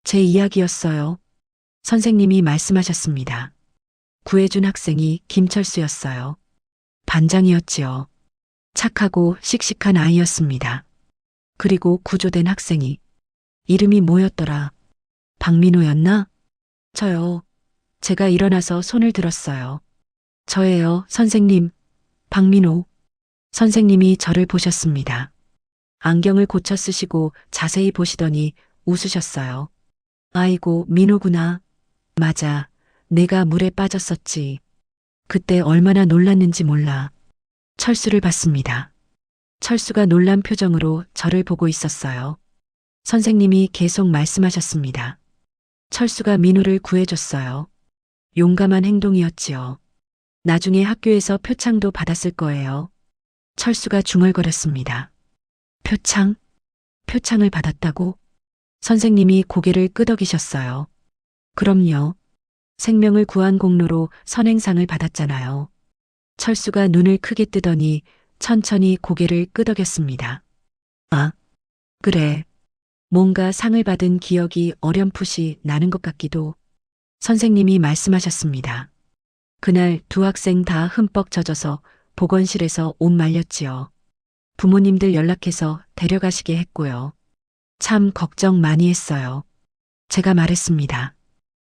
제 이야기였어요. 선생님이 말씀하셨습니다. 구해준 학생이 김철수였어요. 반장이었지요. 착하고 씩씩한 아이였습니다. 그리고 구조된 학생이 이름이 뭐였더라? 박민호였나? 저요. 제가 일어나서 손을 들었어요. 저예요, 선생님. 박민호. 선생님이 저를 보셨습니다. 안경을 고쳐 쓰시고 자세히 보시더니 웃으셨어요. 아이고, 민호구나. 맞아. 내가 물에 빠졌었지. 그때 얼마나 놀랐는지 몰라. 철수를 봤습니다. 철수가 놀란 표정으로 저를 보고 있었어요. 선생님이 계속 말씀하셨습니다. 철수가 민호를 구해줬어요. 용감한 행동이었지요. 나중에 학교에서 표창도 받았을 거예요. 철수가 중얼거렸습니다. 표창? 표창을 받았다고? 선생님이 고개를 끄덕이셨어요. 그럼요. 생명을 구한 공로로 선행상을 받았잖아요. 철수가 눈을 크게 뜨더니 천천히 고개를 끄덕였습니다. 아, 그래. 뭔가 상을 받은 기억이 어렴풋이 나는 것 같기도. 선생님이 말씀하셨습니다. 그날 두 학생 다 흠뻑 젖어서 보건실에서 옷 말렸지요. 부모님들 연락해서 데려가시게 했고요. 참 걱정 많이 했어요. 제가 말했습니다.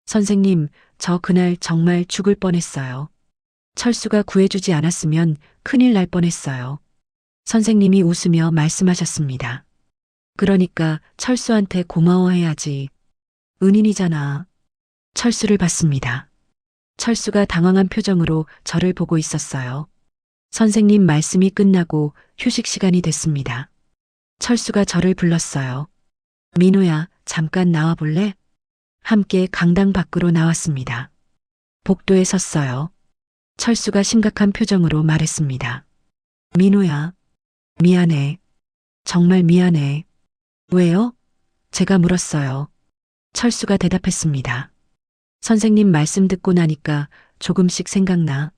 선생님, 저 그날 정말 죽을 뻔했어요. 철수가 구해주지 않았으면 큰일 날 뻔했어요. 선생님이 웃으며 말씀하셨습니다. 그러니까 철수한테 고마워해야지. 은인이잖아. 철수를 봤습니다. 철수가 당황한 표정으로 저를 보고 있었어요. 선생님 말씀이 끝나고 휴식 시간이 됐습니다. 철수가 저를 불렀어요. 민호야, 잠깐 나와 볼래? 함께 강당 밖으로 나왔습니다. 복도에 섰어요. 철수가 심각한 표정으로 말했습니다. 민호야, 미안해. 정말 미안해. 왜요? 제가 물었어요. 철수가 대답했습니다. 선생님 말씀 듣고 나니까 조금씩 생각나.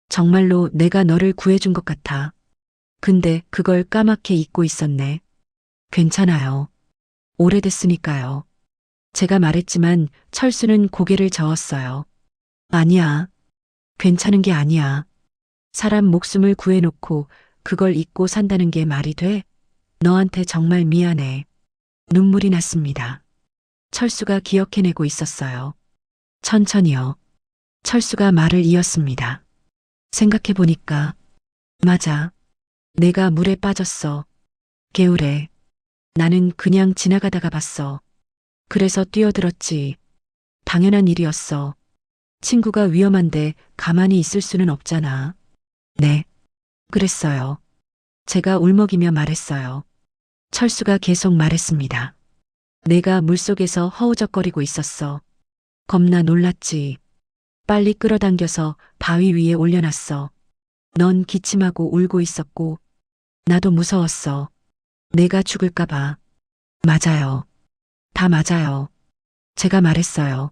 정말로 내가 너를 구해준 것 같아. 근데 그걸 까맣게 잊고 있었네. 괜찮아요. 오래됐으니까요. 제가 말했지만 철수는 고개를 저었어요. 아니야. 괜찮은 게 아니야. 사람 목숨을 구해놓고 그걸 잊고 산다는 게 말이 돼? 너한테 정말 미안해. 눈물이 났습니다. 철수가 기억해내고 있었어요. 천천히요. 철수가 말을 이었습니다. 생각해보니까, 맞아. 내가 물에 빠졌어. 개울에. 나는 그냥 지나가다가 봤어. 그래서 뛰어들었지. 당연한 일이었어. 친구가 위험한데 가만히 있을 수는 없잖아. 네. 그랬어요. 제가 울먹이며 말했어요. 철수가 계속 말했습니다. 내가 물속에서 허우적거리고 있었어. 겁나 놀랐지. 빨리 끌어당겨서 바위 위에 올려놨어. 넌 기침하고 울고 있었고, 나도 무서웠어. 내가 죽을까봐. 맞아요. 다 맞아요. 제가 말했어요.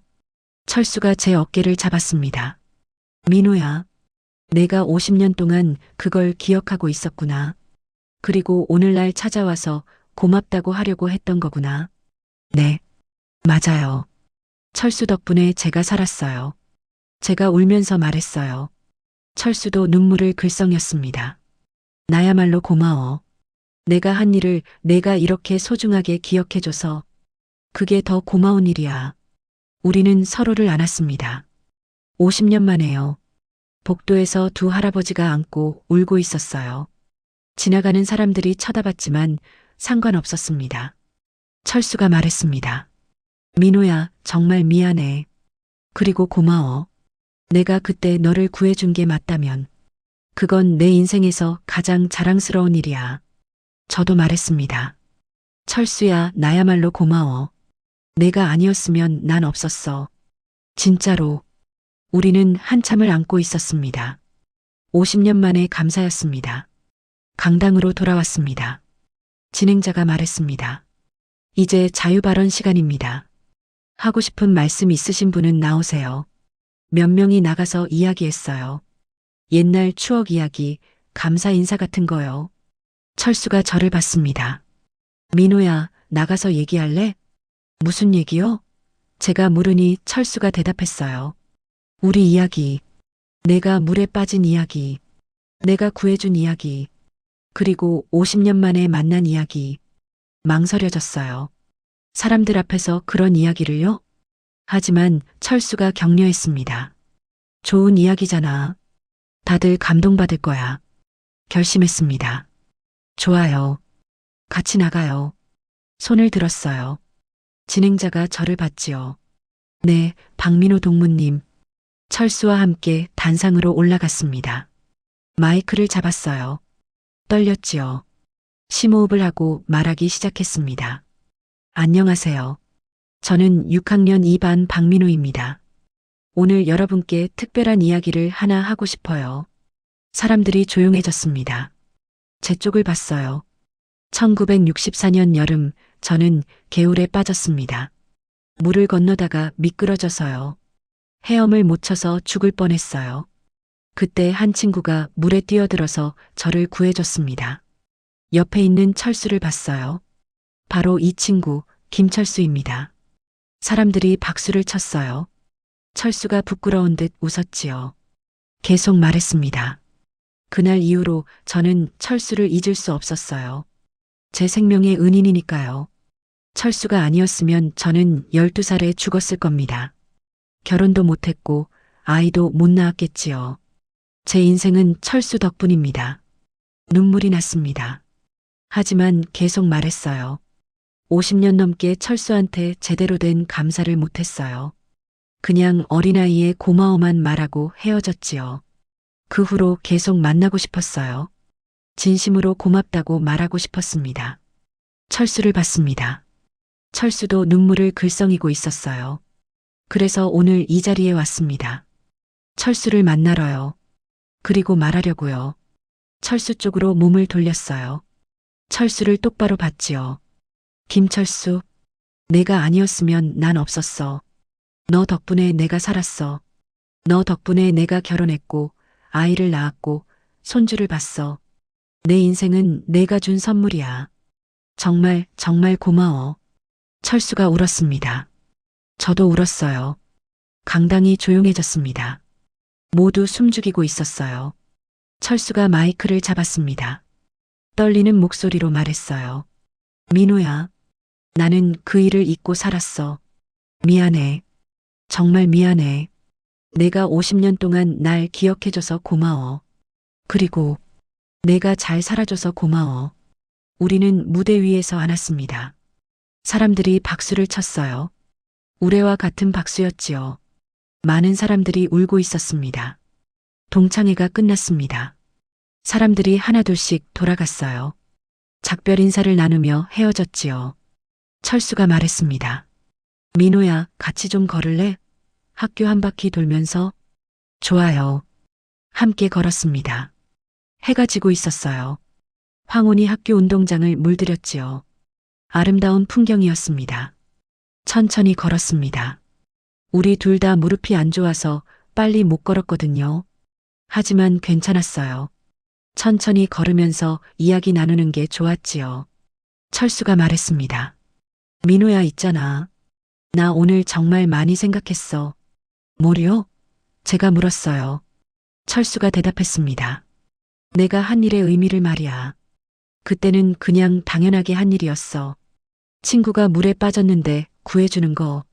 철수가 제 어깨를 잡았습니다. 민호야, 내가 50년 동안 그걸 기억하고 있었구나. 그리고 오늘날 찾아와서 고맙다고 하려고 했던 거구나. 네, 맞아요. 철수 덕분에 제가 살았어요. 제가 울면서 말했어요. 철수도 눈물을 글썽였습니다. 나야말로 고마워. 내가 한 일을 내가 이렇게 소중하게 기억해줘서 그게 더 고마운 일이야. 우리는 서로를 안았습니다. 50년 만에요. 복도에서 두 할아버지가 안고 울고 있었어요. 지나가는 사람들이 쳐다봤지만 상관없었습니다. 철수가 말했습니다. 민호야, 정말 미안해. 그리고 고마워. 내가 그때 너를 구해준 게 맞다면 그건 내 인생에서 가장 자랑스러운 일이야. 저도 말했습니다. 철수야, 나야말로 고마워. 내가 아니었으면 난 없었어. 진짜로. 우리는 한참을 안고 있었습니다. 50년 만에 감사였습니다. 강당으로 돌아왔습니다. 진행자가 말했습니다. 이제 자유발언 시간입니다. 하고 싶은 말씀 있으신 분은 나오세요. 몇 명이 나가서 이야기했어요. 옛날 추억 이야기, 감사 인사 같은 거요. 철수가 저를 봤습니다. 민호야, 나가서 얘기할래? 무슨 얘기요? 제가 물으니 철수가 대답했어요. 우리 이야기. 내가 물에 빠진 이야기. 내가 구해준 이야기. 그리고 50년 만에 만난 이야기. 망설여졌어요. 사람들 앞에서 그런 이야기를요? 하지만 철수가 격려했습니다. 좋은 이야기잖아. 다들 감동받을 거야. 결심했습니다. 좋아요. 같이 나가요. 손을 들었어요. 진행자가 저를 봤지요. 네, 박민호 동무님. 철수와 함께 단상으로 올라갔습니다. 마이크를 잡았어요. 떨렸지요. 심호흡을 하고 말하기 시작했습니다. 안녕하세요. 저는 6학년 2반 박민호입니다. 오늘 여러분께 특별한 이야기를 하나 하고 싶어요. 사람들이 조용해졌습니다. 제 쪽을 봤어요. 1964년 여름, 저는 개울에 빠졌습니다. 물을 건너다가 미끄러져서요. 헤엄을 못 쳐서 죽을 뻔했어요. 그때 한 친구가 물에 뛰어들어서 저를 구해줬습니다. 옆에 있는 철수를 봤어요. 바로 이 친구, 김철수입니다. 사람들이 박수를 쳤어요. 철수가 부끄러운 듯 웃었지요. 계속 말했습니다. 그날 이후로 저는 철수를 잊을 수 없었어요. 제 생명의 은인이니까요. 철수가 아니었으면 저는 12살에 죽었을 겁니다. 결혼도 못했고 아이도 못 낳았겠지요. 제 인생은 철수 덕분입니다. 눈물이 났습니다. 하지만 계속 말했어요. 50년 넘게 철수한테 제대로 된 감사를 못했어요. 그냥 어린아이의 고마워만 말하고 헤어졌지요. 그 후로 계속 만나고 싶었어요. 진심으로 고맙다고 말하고 싶었습니다. 철수를 봤습니다. 철수도 눈물을 글썽이고 있었어요. 그래서 오늘 이 자리에 왔습니다. 철수를 만나러요. 그리고 말하려고요. 철수 쪽으로 몸을 돌렸어요. 철수를 똑바로 봤지요. 김철수, 내가 아니었으면 난 없었어. 너 덕분에 내가 살았어. 너 덕분에 내가 결혼했고 아이를 낳았고 손주를 봤어. 내 인생은 내가 준 선물이야. 정말 정말 고마워. 철수가 울었습니다. 저도 울었어요. 강당이 조용해졌습니다. 모두 숨죽이고 있었어요. 철수가 마이크를 잡았습니다. 떨리는 목소리로 말했어요. 민호야, 나는 그 일을 잊고 살았어. 미안해. 정말 미안해. 내가 50년 동안 날 기억해줘서 고마워. 그리고 내가 잘 살아줘서 고마워. 우리는 무대 위에서 안았습니다. 사람들이 박수를 쳤어요. 우레와 같은 박수였지요. 많은 사람들이 울고 있었습니다. 동창회가 끝났습니다. 사람들이 하나둘씩 돌아갔어요. 작별 인사를 나누며 헤어졌지요. 철수가 말했습니다. 민호야, 같이 좀 걸을래? 학교 한 바퀴 돌면서. 좋아요. 함께 걸었습니다. 해가 지고 있었어요. 황혼이 학교 운동장을 물들였지요. 아름다운 풍경이었습니다. 천천히 걸었습니다. 우리 둘 다 무릎이 안 좋아서 빨리 못 걸었거든요. 하지만 괜찮았어요. 천천히 걸으면서 이야기 나누는 게 좋았지요. 철수가 말했습니다. 민호야, 있잖아. 나 오늘 정말 많이 생각했어. 뭐요? 제가 물었어요. 철수가 대답했습니다. 내가 한 일의 의미를 말이야. 그때는 그냥 당연하게 한 일이었어. 친구가 물에 빠졌는데 구해주는 거.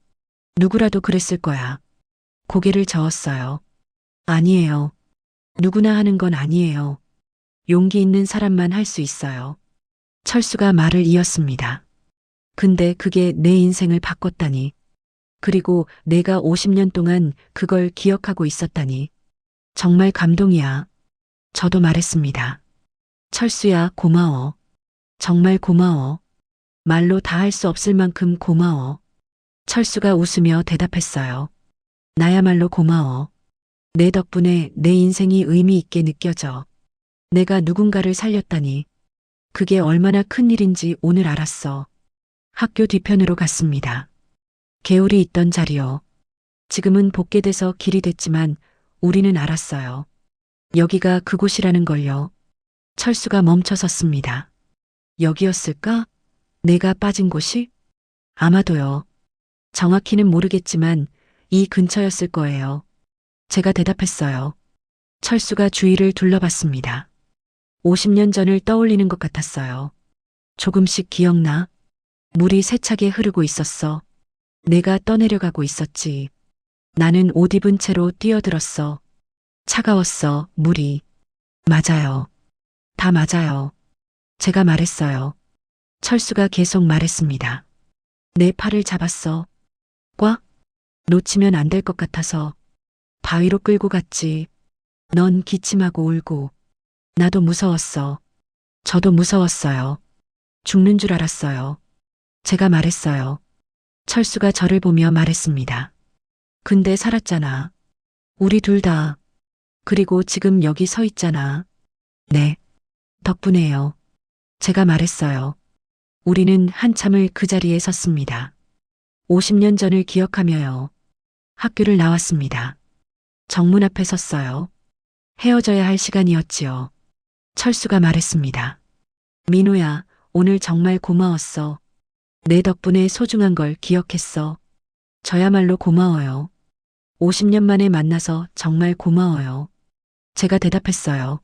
누구라도 그랬을 거야. 고개를 저었어요. 아니에요. 누구나 하는 건 아니에요. 용기 있는 사람만 할 수 있어요. 철수가 말을 이었습니다. 근데 그게 내 인생을 바꿨다니. 그리고 내가 50년 동안 그걸 기억하고 있었다니. 정말 감동이야. 저도 말했습니다. 철수야, 고마워. 정말 고마워. 말로 다 할 수 없을 만큼 고마워. 철수가 웃으며 대답했어요. 나야말로 고마워. 내 덕분에 내 인생이 의미 있게 느껴져. 내가 누군가를 살렸다니. 그게 얼마나 큰 일인지 오늘 알았어. 학교 뒤편으로 갔습니다. 개울이 있던 자리요. 지금은 복개돼서 길이 됐지만 우리는 알았어요. 여기가 그곳이라는 걸요. 철수가 멈춰 섰습니다. 여기였을까? 내가 빠진 곳이? 아마도요. 정확히는 모르겠지만 이 근처였을 거예요. 제가 대답했어요. 철수가 주위를 둘러봤습니다. 50년 전을 떠올리는 것 같았어요. 조금씩 기억나? 물이 세차게 흐르고 있었어. 내가 떠내려가고 있었지. 나는 옷 입은 채로 뛰어들었어. 차가웠어, 물이. 맞아요. 다 맞아요. 제가 말했어요. 철수가 계속 말했습니다. 내 팔을 잡았어. 꽉? 놓치면 안 될 것 같아서. 바위로 끌고 갔지. 넌 기침하고 울고. 나도 무서웠어. 저도 무서웠어요. 죽는 줄 알았어요. 제가 말했어요. 철수가 저를 보며 말했습니다. 근데 살았잖아. 우리 둘 다. 그리고 지금 여기 서 있잖아. 네. 덕분에요. 제가 말했어요. 우리는 한참을 그 자리에 섰습니다. 50년 전을 기억하며요. 학교를 나왔습니다. 정문 앞에 섰어요. 헤어져야 할 시간이었지요. 철수가 말했습니다. 민호야, 오늘 정말 고마웠어. 내 덕분에 소중한 걸 기억했어. 저야말로 고마워요. 50년 만에 만나서 정말 고마워요. 제가 대답했어요.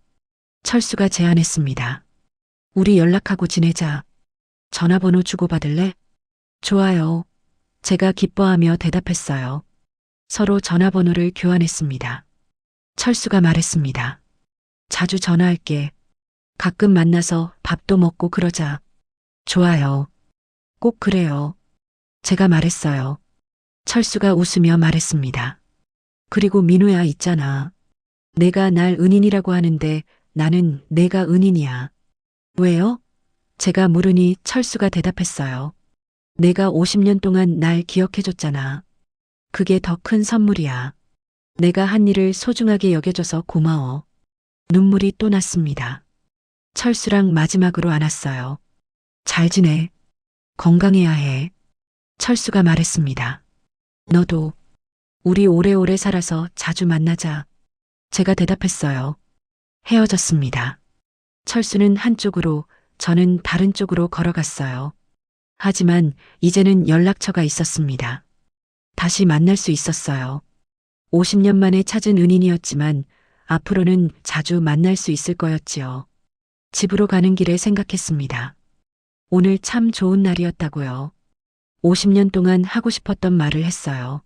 철수가 제안했습니다. 우리 연락하고 지내자. 전화번호 주고받을래? 좋아요. 제가 기뻐하며 대답했어요. 서로 전화번호를 교환했습니다. 철수가 말했습니다. 자주 전화할게. 가끔 만나서 밥도 먹고 그러자. 좋아요. 꼭 그래요. 제가 말했어요. 철수가 웃으며 말했습니다. 그리고 민호야, 있잖아. 내가 날 은인이라고 하는데 나는 내가 은인이야. 왜요? 제가 물으니 철수가 대답했어요. 내가 50년 동안 날 기억해줬잖아. 그게 더 큰 선물이야. 내가 한 일을 소중하게 여겨줘서 고마워. 눈물이 또 났습니다. 철수랑 마지막으로 안았어요. 잘 지내. 건강해야 해. 철수가 말했습니다. 너도. 우리 오래오래 살아서 자주 만나자. 제가 대답했어요. 헤어졌습니다. 철수는 한쪽으로, 저는 다른 쪽으로 걸어갔어요. 하지만 이제는 연락처가 있었습니다. 다시 만날 수 있었어요. 50년 만에 찾은 은인이었지만 앞으로는 자주 만날 수 있을 거였지요. 집으로 가는 길에 생각했습니다. 오늘 참 좋은 날이었다고요. 50년 동안 하고 싶었던 말을 했어요.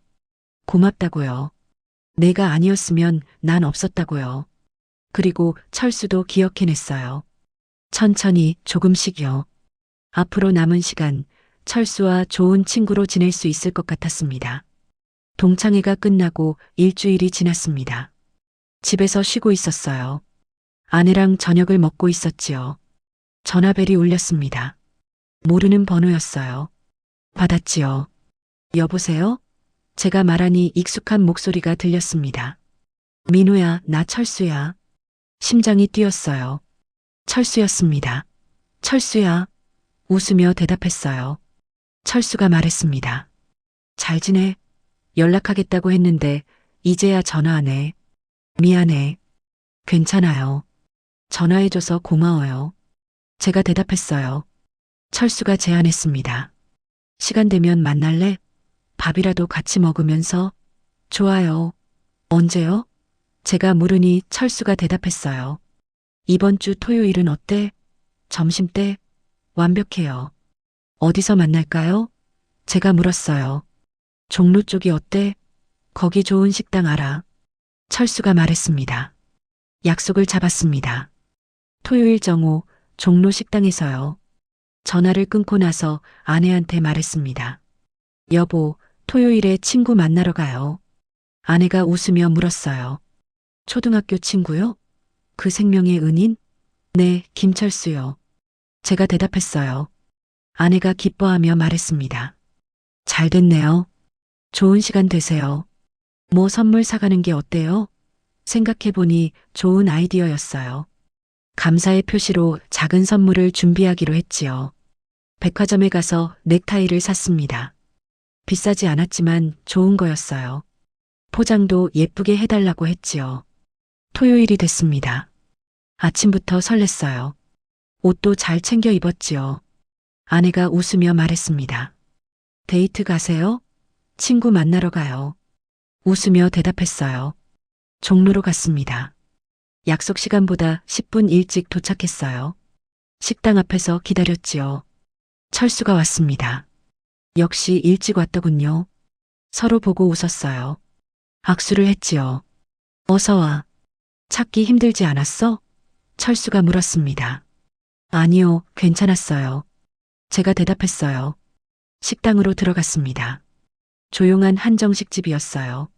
고맙다고요. 내가 아니었으면 난 없었다고요. 그리고 철수도 기억해냈어요. 천천히 조금씩요. 앞으로 남은 시간 철수와 좋은 친구로 지낼 수 있을 것 같았습니다. 동창회가 끝나고 일주일이 지났습니다. 집에서 쉬고 있었어요. 아내랑 저녁을 먹고 있었지요. 전화벨이 울렸습니다. 모르는 번호였어요. 받았지요. 여보세요? 제가 말하니 익숙한 목소리가 들렸습니다. 민호야, 나 철수야. 심장이 뛰었어요. 철수였습니다. 철수야. 웃으며 대답했어요. 철수가 말했습니다. 잘 지내? 연락하겠다고 했는데 이제야 전화하네. 미안해. 괜찮아요. 전화해줘서 고마워요. 제가 대답했어요. 철수가 제안했습니다. 시간 되면 만날래? 밥이라도 같이 먹으면서? 좋아요. 언제요? 제가 물으니 철수가 대답했어요. 이번 주 토요일은 어때? 점심때? 완벽해요. 어디서 만날까요? 제가 물었어요. 종로 쪽이 어때? 거기 좋은 식당 알아. 철수가 말했습니다. 약속을 잡았습니다. 토요일 정오 종로 식당에서요. 전화를 끊고 나서 아내한테 말했습니다. 여보, 토요일에 친구 만나러 가요. 아내가 웃으며 물었어요. 초등학교 친구요? 그 생명의 은인? 네, 김철수요. 제가 대답했어요. 아내가 기뻐하며 말했습니다. 잘 됐네요. 좋은 시간 되세요. 뭐 선물 사가는 게 어때요? 생각해보니 좋은 아이디어였어요. 감사의 표시로 작은 선물을 준비하기로 했지요. 백화점에 가서 넥타이를 샀습니다. 비싸지 않았지만 좋은 거였어요. 포장도 예쁘게 해달라고 했지요. 토요일이 됐습니다. 아침부터 설렜어요. 옷도 잘 챙겨 입었지요. 아내가 웃으며 말했습니다. 데이트 가세요? 친구 만나러 가요. 웃으며 대답했어요. 종로로 갔습니다. 약속 시간보다 10분 일찍 도착했어요. 식당 앞에서 기다렸지요. 철수가 왔습니다. 역시 일찍 왔더군요. 서로 보고 웃었어요. 악수를 했지요. 어서 와. 찾기 힘들지 않았어? 철수가 물었습니다. 아니요, 괜찮았어요. 제가 대답했어요. 식당으로 들어갔습니다. 조용한 한정식 집이었어요.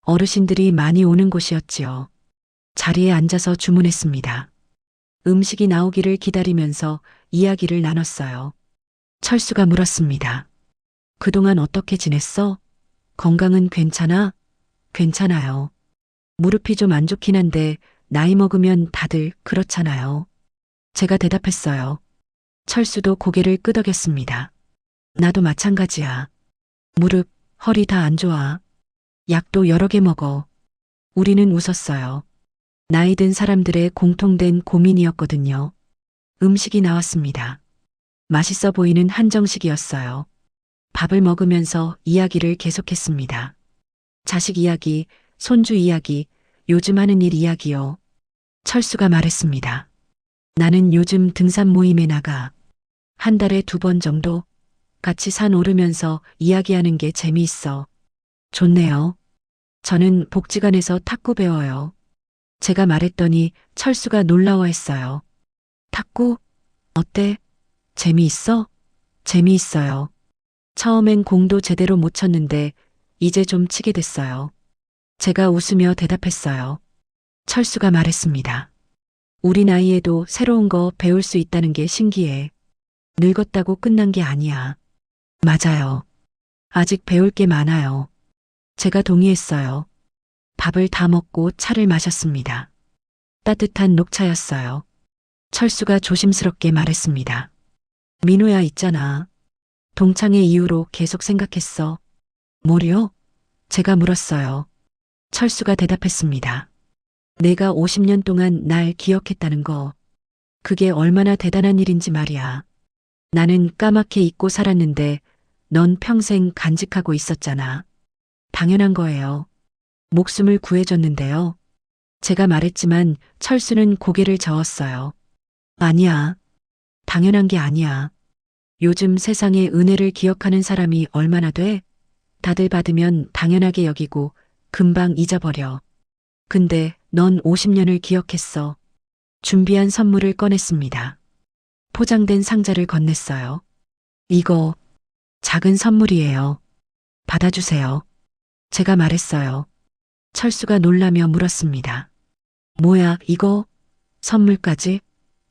어르신들이 많이 오는 곳이었지요. 자리에 앉아서 주문했습니다. 음식이 나오기를 기다리면서 이야기를 나눴어요. 철수가 물었습니다. 그동안 어떻게 지냈어? 건강은 괜찮아? 괜찮아요. 무릎이 좀 안 좋긴 한데 나이 먹으면 다들 그렇잖아요. 제가 대답했어요. 철수도 고개를 끄덕였습니다. 나도 마찬가지야. 무릎, 허리 다 안 좋아. 약도 여러 개 먹어. 우리는 웃었어요. 나이 든 사람들의 공통된 고민이었거든요. 음식이 나왔습니다. 맛있어 보이는 한정식이었어요. 밥을 먹으면서 이야기를 계속했습니다. 자식 이야기, 손주 이야기, 요즘 하는 일 이야기요. 철수가 말했습니다. 나는 요즘 등산 모임에 나가. 한 달에 2번 정도? 같이 산 오르면서 이야기하는 게 재미있어. 좋네요. 저는 복지관에서 탁구 배워요. 제가 말했더니 철수가 놀라워했어요. 탁구? 어때? 재미있어? 재미있어요. 처음엔 공도 제대로 못 쳤는데 이제 좀 치게 됐어요. 제가 웃으며 대답했어요. 철수가 말했습니다. 우리 나이에도 새로운 거 배울 수 있다는 게 신기해. 늙었다고 끝난 게 아니야. 맞아요. 아직 배울 게 많아요. 제가 동의했어요. 밥을 다 먹고 차를 마셨습니다. 따뜻한 녹차였어요. 철수가 조심스럽게 말했습니다. 민호야 있잖아. 동창회 이후로 계속 생각했어. 뭐요? 제가 물었어요. 철수가 대답했습니다. 내가 50년 동안 날 기억했다는 거. 그게 얼마나 대단한 일인지 말이야. 나는 까맣게 잊고 살았는데 넌 평생 간직하고 있었잖아. 당연한 거예요. 목숨을 구해줬는데요. 제가 말했지만 철수는 고개를 저었어요. 아니야. 당연한 게 아니야. 요즘 세상에 은혜를 기억하는 사람이 얼마나 돼? 다들 받으면 당연하게 여기고 금방 잊어버려. 근데 넌 50년을 기억했어. 준비한 선물을 꺼냈습니다. 포장된 상자를 건넸어요. 이거 작은 선물이에요. 받아주세요. 제가 말했어요. 철수가 놀라며 물었습니다. 뭐야, 이거? 선물까지?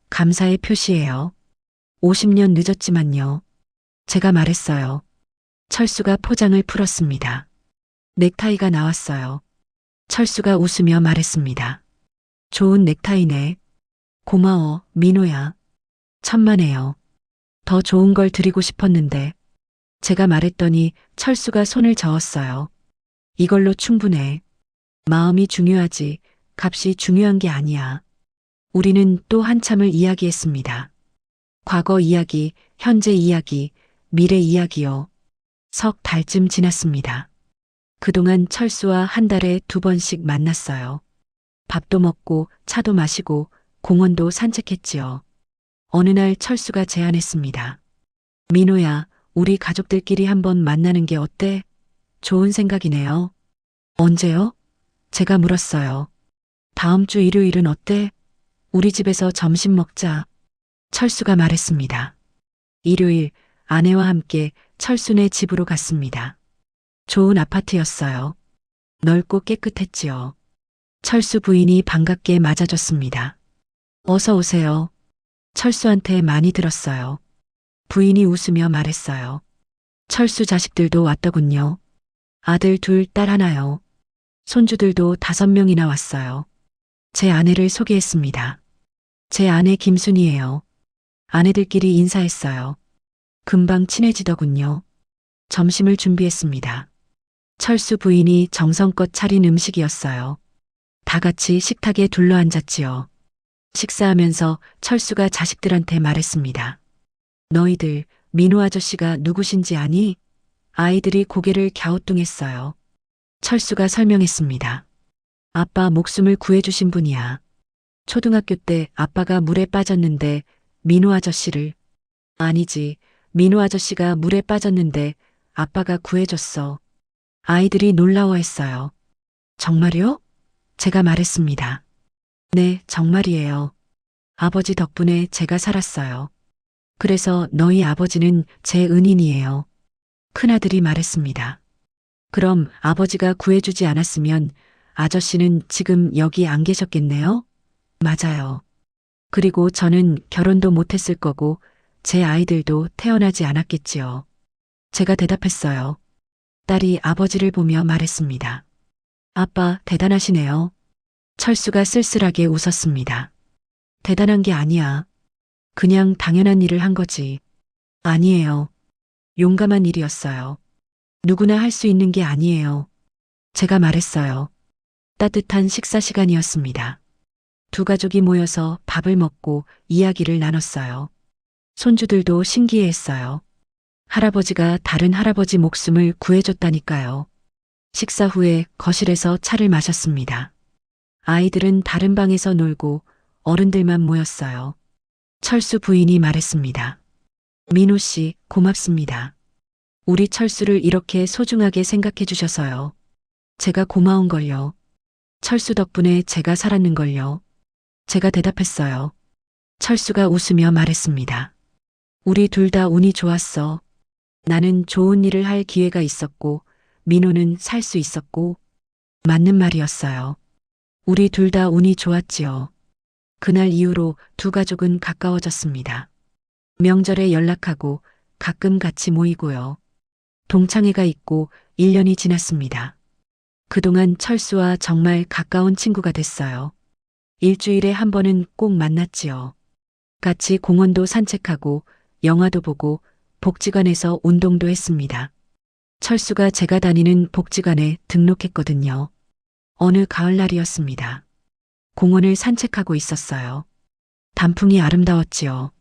감사의 표시예요. 50년 늦었지만요. 제가 말했어요. 철수가 포장을 풀었습니다. 넥타이가 나왔어요. 철수가 웃으며 말했습니다. 좋은 넥타이네. 고마워, 민호야. 천만에요. 더 좋은 걸 드리고 싶었는데. 제가 말했더니 철수가 손을 저었어요. 이걸로 충분해. 마음이 중요하지, 값이 중요한 게 아니야. 우리는 또 한참을 이야기했습니다. 과거 이야기, 현재 이야기, 미래 이야기요. 석 달쯤 지났습니다. 그동안 철수와 한 달에 2번씩 만났어요. 밥도 먹고 차도 마시고 공원도 산책했지요. 어느 날 철수가 제안했습니다. 민호야, 우리 가족들끼리 한번 만나는 게 어때? 좋은 생각이네요. 언제요? 제가 물었어요. 다음 주 일요일은 어때? 우리 집에서 점심 먹자. 철수가 말했습니다. 일요일 아내와 함께 철수네 집으로 갔습니다. 좋은 아파트였어요. 넓고 깨끗했지요. 철수 부인이 반갑게 맞아줬습니다. 어서 오세요. 철수한테 많이 들었어요. 부인이 웃으며 말했어요. 철수 자식들도 왔더군요. 아들 2, 딸 1요. 손주들도 5명이나 왔어요. 제 아내를 소개했습니다. 제 아내 김순이에요. 아내들끼리 인사했어요. 금방 친해지더군요. 점심을 준비했습니다. 철수 부인이 정성껏 차린 음식이었어요. 다 같이 식탁에 둘러앉았지요. 식사하면서 철수가 자식들한테 말했습니다. 너희들 민호 아저씨가 누구신지 아니? 아이들이 고개를 갸우뚱했어요. 철수가 설명했습니다. 아빠 목숨을 구해주신 분이야. 초등학교 때 아빠가 물에 빠졌는데 민호 아저씨를 아니지, 민호 아저씨가 물에 빠졌는데 아빠가 구해줬어. 아이들이 놀라워했어요. 정말요? 제가 말했습니다. 네, 정말이에요. 아버지 덕분에 제가 살았어요. 그래서 너희 아버지는 제 은인이에요. 큰아들이 말했습니다. 그럼 아버지가 구해주지 않았으면 아저씨는 지금 여기 안 계셨겠네요? 맞아요. 그리고 저는 결혼도 못했을 거고 제 아이들도 태어나지 않았겠지요. 제가 대답했어요. 딸이 아버지를 보며 말했습니다. 아빠 대단하시네요. 철수가 쓸쓸하게 웃었습니다. 대단한 게 아니야. 그냥 당연한 일을 한 거지. 아니에요. 용감한 일이었어요. 누구나 할 수 있는 게 아니에요. 제가 말했어요. 따뜻한 식사 시간이었습니다. 2 가족이 모여서 밥을 먹고 이야기를 나눴어요. 손주들도 신기해했어요. 할아버지가 다른 할아버지 목숨을 구해줬다니까요. 식사 후에 거실에서 차를 마셨습니다. 아이들은 다른 방에서 놀고 어른들만 모였어요. 철수 부인이 말했습니다. 민호 씨, 고맙습니다. 우리 철수를 이렇게 소중하게 생각해 주셔서요. 제가 고마운걸요. 철수 덕분에 제가 살았는걸요. 제가 대답했어요. 철수가 웃으며 말했습니다. 우리 둘 다 운이 좋았어. 나는 좋은 일을 할 기회가 있었고, 민호는 살 수 있었고, 맞는 말이었어요. 우리 둘 다 운이 좋았지요. 그날 이후로 2 가족은 가까워졌습니다. 명절에 연락하고 가끔 같이 모이고요. 동창회가 있고 1년이 지났습니다. 그동안 철수와 정말 가까운 친구가 됐어요. 일주일에 한 번은 꼭 만났지요. 같이 공원도 산책하고 영화도 보고 복지관에서 운동도 했습니다. 철수가 제가 다니는 복지관에 등록했거든요. 어느 가을날이었습니다. 공원을 산책하고 있었어요. 단풍이 아름다웠지요.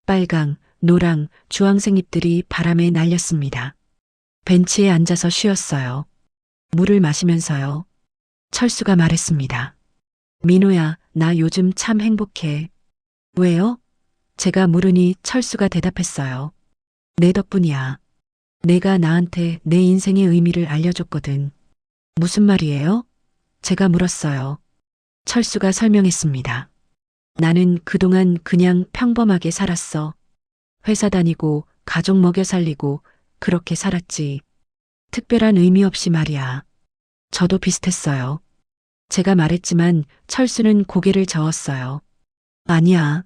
빨강, 노랑, 주황색 잎들이 바람에 날렸습니다. 벤치에 앉아서 쉬었어요. 물을 마시면서요. 철수가 말했습니다. 민호야, 나 요즘 참 행복해. 왜요? 제가 물으니 철수가 대답했어요. 내 덕분이야. 내가 나한테 내 인생의 의미를 알려줬거든. 무슨 말이에요? 제가 물었어요. 철수가 설명했습니다. 나는 그동안 그냥 평범하게 살았어. 회사 다니고 가족 먹여 살리고 그렇게 살았지. 특별한 의미 없이 말이야. 저도 비슷했어요. 제가 말했지만 철수는 고개를 저었어요. 아니야.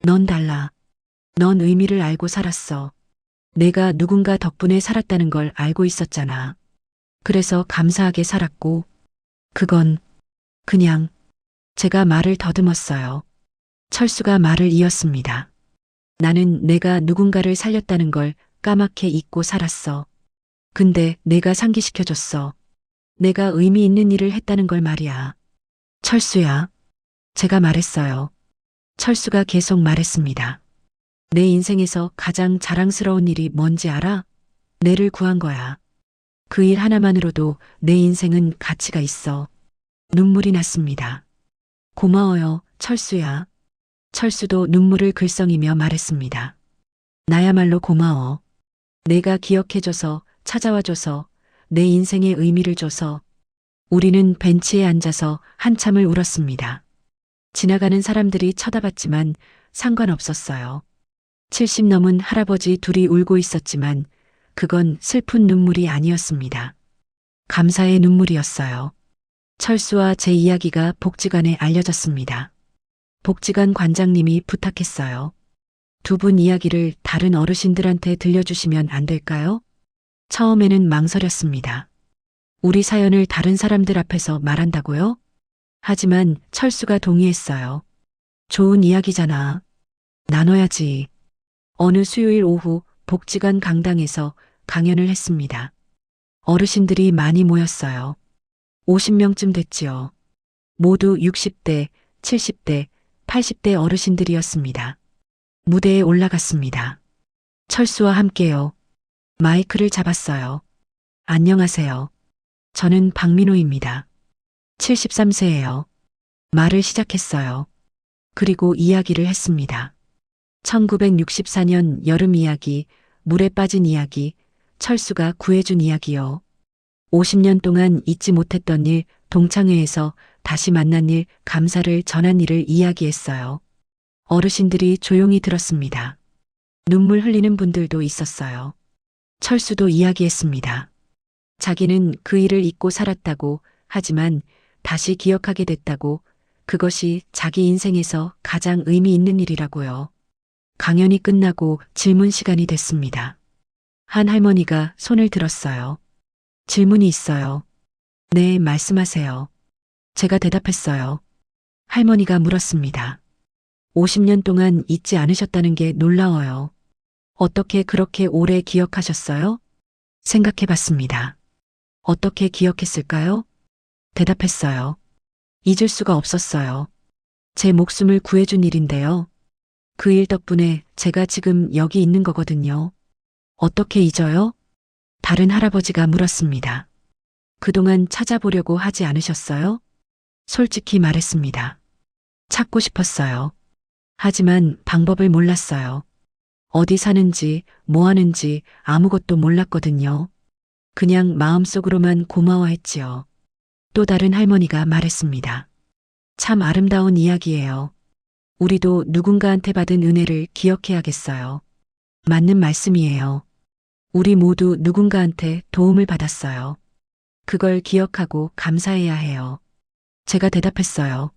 넌 달라. 넌 의미를 알고 살았어. 내가 누군가 덕분에 살았다는 걸 알고 있었잖아. 그래서 감사하게 살았고, 그건 그냥 제가 말을 더듬었어요. 철수가 말을 이었습니다. 나는 내가 누군가를 살렸다는 걸 까맣게 잊고 살았어. 근데 내가 상기시켜줬어. 내가 의미 있는 일을 했다는 걸 말이야. 철수야. 제가 말했어요. 철수가 계속 말했습니다. 내 인생에서 가장 자랑스러운 일이 뭔지 알아? 내를 구한 거야. 그 일 하나만으로도 내 인생은 가치가 있어. 눈물이 났습니다. 고마워요, 철수야. 철수도 눈물을 글썽이며 말했습니다. 나야말로 고마워. 내가 기억해줘서, 찾아와줘서, 내 인생에 의미를 줘서. 우리는 벤치에 앉아서 한참을 울었습니다. 지나가는 사람들이 쳐다봤지만 상관없었어요. 70 넘은 할아버지 둘이 울고 있었지만 그건 슬픈 눈물이 아니었습니다. 감사의 눈물이었어요. 철수와 제 이야기가 복지관에 알려졌습니다. 복지관 관장님이 부탁했어요. 두 분 이야기를 다른 어르신들한테 들려주시면 안 될까요? 처음에는 망설였습니다. 우리 사연을 다른 사람들 앞에서 말한다고요? 하지만 철수가 동의했어요. 좋은 이야기잖아. 나눠야지. 어느 수요일 오후 복지관 강당에서 강연을 했습니다. 어르신들이 많이 모였어요. 50명쯤 됐지요. 모두 60대, 70대, 80대 어르신들이었습니다. 무대에 올라갔습니다. 철수와 함께요. 마이크를 잡았어요. 안녕하세요. 저는 박민호입니다. 73세예요. 말을 시작했어요. 그리고 이야기를 했습니다. 1964년 여름 이야기, 물에 빠진 이야기, 철수가 구해준 이야기요. 50년 동안 잊지 못했던 일, 동창회에서 다시 만난 일, 감사를 전한 일을 이야기했어요. 어르신들이 조용히 들었습니다. 눈물 흘리는 분들도 있었어요. 철수도 이야기했습니다. 자기는 그 일을 잊고 살았다고, 하지만 다시 기억하게 됐다고, 그것이 자기 인생에서 가장 의미 있는 일이라고요. 강연이 끝나고 질문 시간이 됐습니다. 한 할머니가 손을 들었어요. 질문이 있어요. 네, 말씀하세요. 제가 대답했어요. 할머니가 물었습니다. 50년 동안 잊지 않으셨다는 게 놀라워요. 어떻게 그렇게 오래 기억하셨어요? 생각해 봤습니다. 어떻게 기억했을까요? 대답했어요. 잊을 수가 없었어요. 제 목숨을 구해준 일인데요. 그 일 덕분에 제가 지금 여기 있는 거거든요. 어떻게 잊어요? 다른 할아버지가 물었습니다. 그동안 찾아보려고 하지 않으셨어요? 솔직히 말했습니다. 찾고 싶었어요. 하지만 방법을 몰랐어요. 어디 사는지, 뭐 하는지 아무것도 몰랐거든요. 그냥 마음속으로만 고마워했지요. 또 다른 할머니가 말했습니다. 참 아름다운 이야기예요. 우리도 누군가한테 받은 은혜를 기억해야겠어요. 맞는 말씀이에요. 우리 모두 누군가한테 도움을 받았어요. 그걸 기억하고 감사해야 해요. 제가 대답했어요.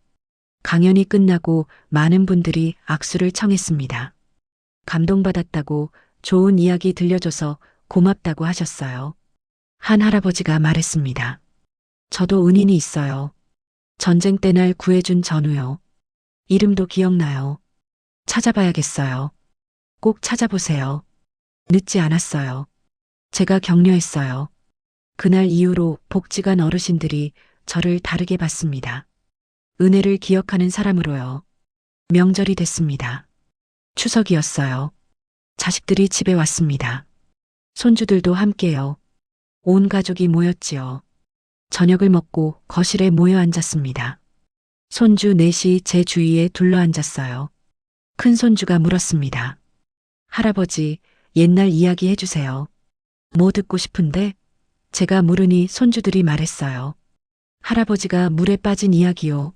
강연이 끝나고 많은 분들이 악수를 청했습니다. 감동받았다고, 좋은 이야기 들려줘서 고맙다고 하셨어요. 한 할아버지가 말했습니다. 저도 은인이 있어요. 전쟁 때 날 구해준 전우요. 이름도 기억나요. 찾아봐야겠어요. 꼭 찾아보세요. 늦지 않았어요. 제가 격려했어요. 그날 이후로 복지관 어르신들이 저를 다르게 봤습니다. 은혜를 기억하는 사람으로요. 명절이 됐습니다. 추석이었어요. 자식들이 집에 왔습니다. 손주들도 함께요. 온 가족이 모였지요. 저녁을 먹고 거실에 모여 앉았습니다. 손주 넷이 제 주위에 둘러 앉았어요. 큰 손주가 물었습니다. 할아버지, 옛날 이야기 해주세요. 뭐 듣고 싶은데? 제가 물으니 손주들이 말했어요. 할아버지가 물에 빠진 이야기요.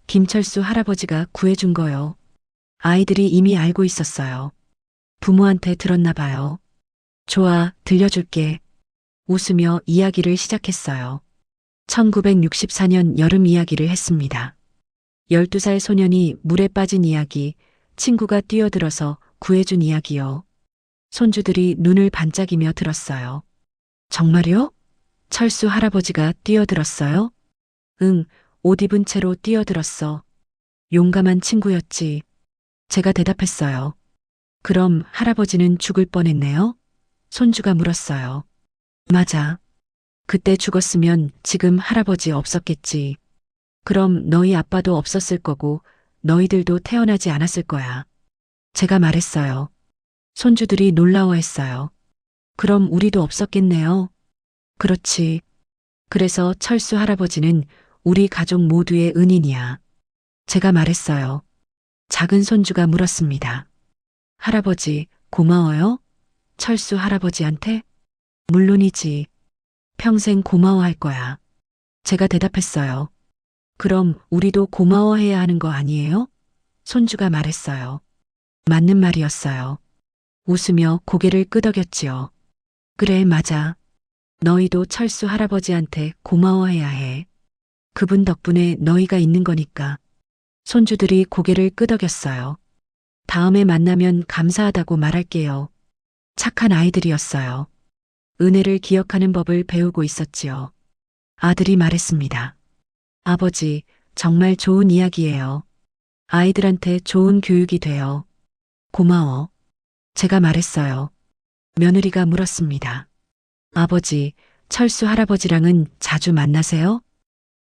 김철수 할아버지가 구해준 거요. 아이들이 이미 알고 있었어요. 부모한테 들었나 봐요. 좋아, 들려줄게. 웃으며 이야기를 시작했어요. 1964년 여름 이야기를 했습니다. 12살 소년이 물에 빠진 이야기, 친구가 뛰어들어서 구해준 이야기요. 손주들이 눈을 반짝이며 들었어요. 정말요? 철수 할아버지가 뛰어들었어요? 응, 옷 입은 채로 뛰어들었어. 용감한 친구였지. 제가 대답했어요. 그럼 할아버지는 죽을 뻔했네요? 손주가 물었어요. 맞아. 그때 죽었으면 지금 할아버지 없었겠지. 그럼 너희 아빠도 없었을 거고 너희들도 태어나지 않았을 거야. 제가 말했어요. 손주들이 놀라워했어요. 그럼 우리도 없었겠네요. 그렇지. 그래서 철수 할아버지는 우리 가족 모두의 은인이야. 제가 말했어요. 작은 손주가 물었습니다. 할아버지, 고마워요? 철수 할아버지한테? 물론이지. 평생 고마워할 거야. 제가 대답했어요. 그럼 우리도 고마워해야 하는 거 아니에요? 손주가 말했어요. 맞는 말이었어요. 웃으며 고개를 끄덕였지요. 그래, 맞아. 너희도 철수 할아버지한테 고마워해야 해. 그분 덕분에 너희가 있는 거니까. 손주들이 고개를 끄덕였어요. 다음에 만나면 감사하다고 말할게요. 착한 아이들이었어요. 은혜를 기억하는 법을 배우고 있었지요. 아들이 말했습니다. 아버지, 정말 좋은 이야기예요. 아이들한테 좋은 교육이 돼요. 고마워. 제가 말했어요. 며느리가 물었습니다. 아버지, 철수 할아버지랑은 자주 만나세요?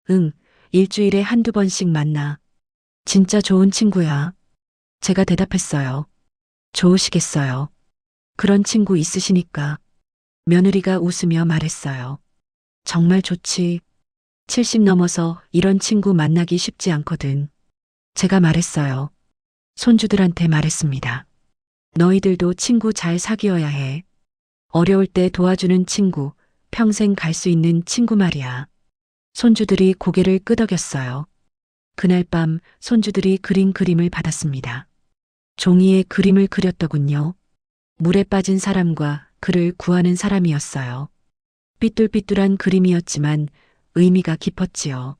응, 일주일에 한두 번씩 만나. 진짜 좋은 친구야. 제가 대답했어요. 좋으시겠어요. 그런 친구 있으시니까. 며느리가 웃으며 말했어요. 정말 좋지. 70 넘어서 이런 친구 만나기 쉽지 않거든. 제가 말했어요. 손주들한테 말했습니다. 너희들도 친구 잘 사귀어야 해. 어려울 때 도와주는 친구, 평생 갈 수 있는 친구 말이야. 손주들이 고개를 끄덕였어요. 그날 밤 손주들이 그린 그림을 받았습니다. 종이에 그림을 그렸더군요. 물에 빠진 사람과 그를 구하는 사람이었어요. 삐뚤삐뚤한 그림이었지만 의미가 깊었지요.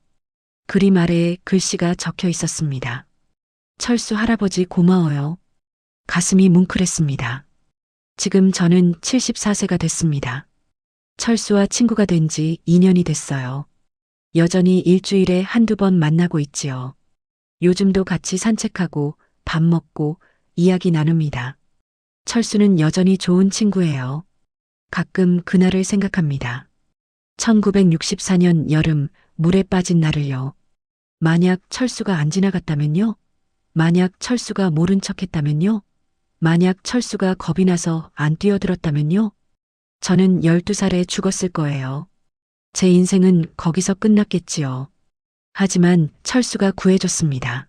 그림 아래에 글씨가 적혀 있었습니다. 철수 할아버지 고마워요. 가슴이 뭉클했습니다. 지금 저는 74세가 됐습니다. 철수와 친구가 된 지 2년이 됐어요. 여전히 일주일에 한두 번 만나고 있지요. 요즘도 같이 산책하고 밥 먹고 이야기 나눕니다. 철수는 여전히 좋은 친구예요. 가끔 그날을 생각합니다. 1964년 여름 물에 빠진 날을요. 만약 철수가 안 지나갔다면요? 만약 철수가 모른 척했다면요? 만약 철수가 겁이 나서 안 뛰어들었다면요? 저는 12살에 죽었을 거예요. 제 인생은 거기서 끝났겠지요. 하지만 철수가 구해줬습니다.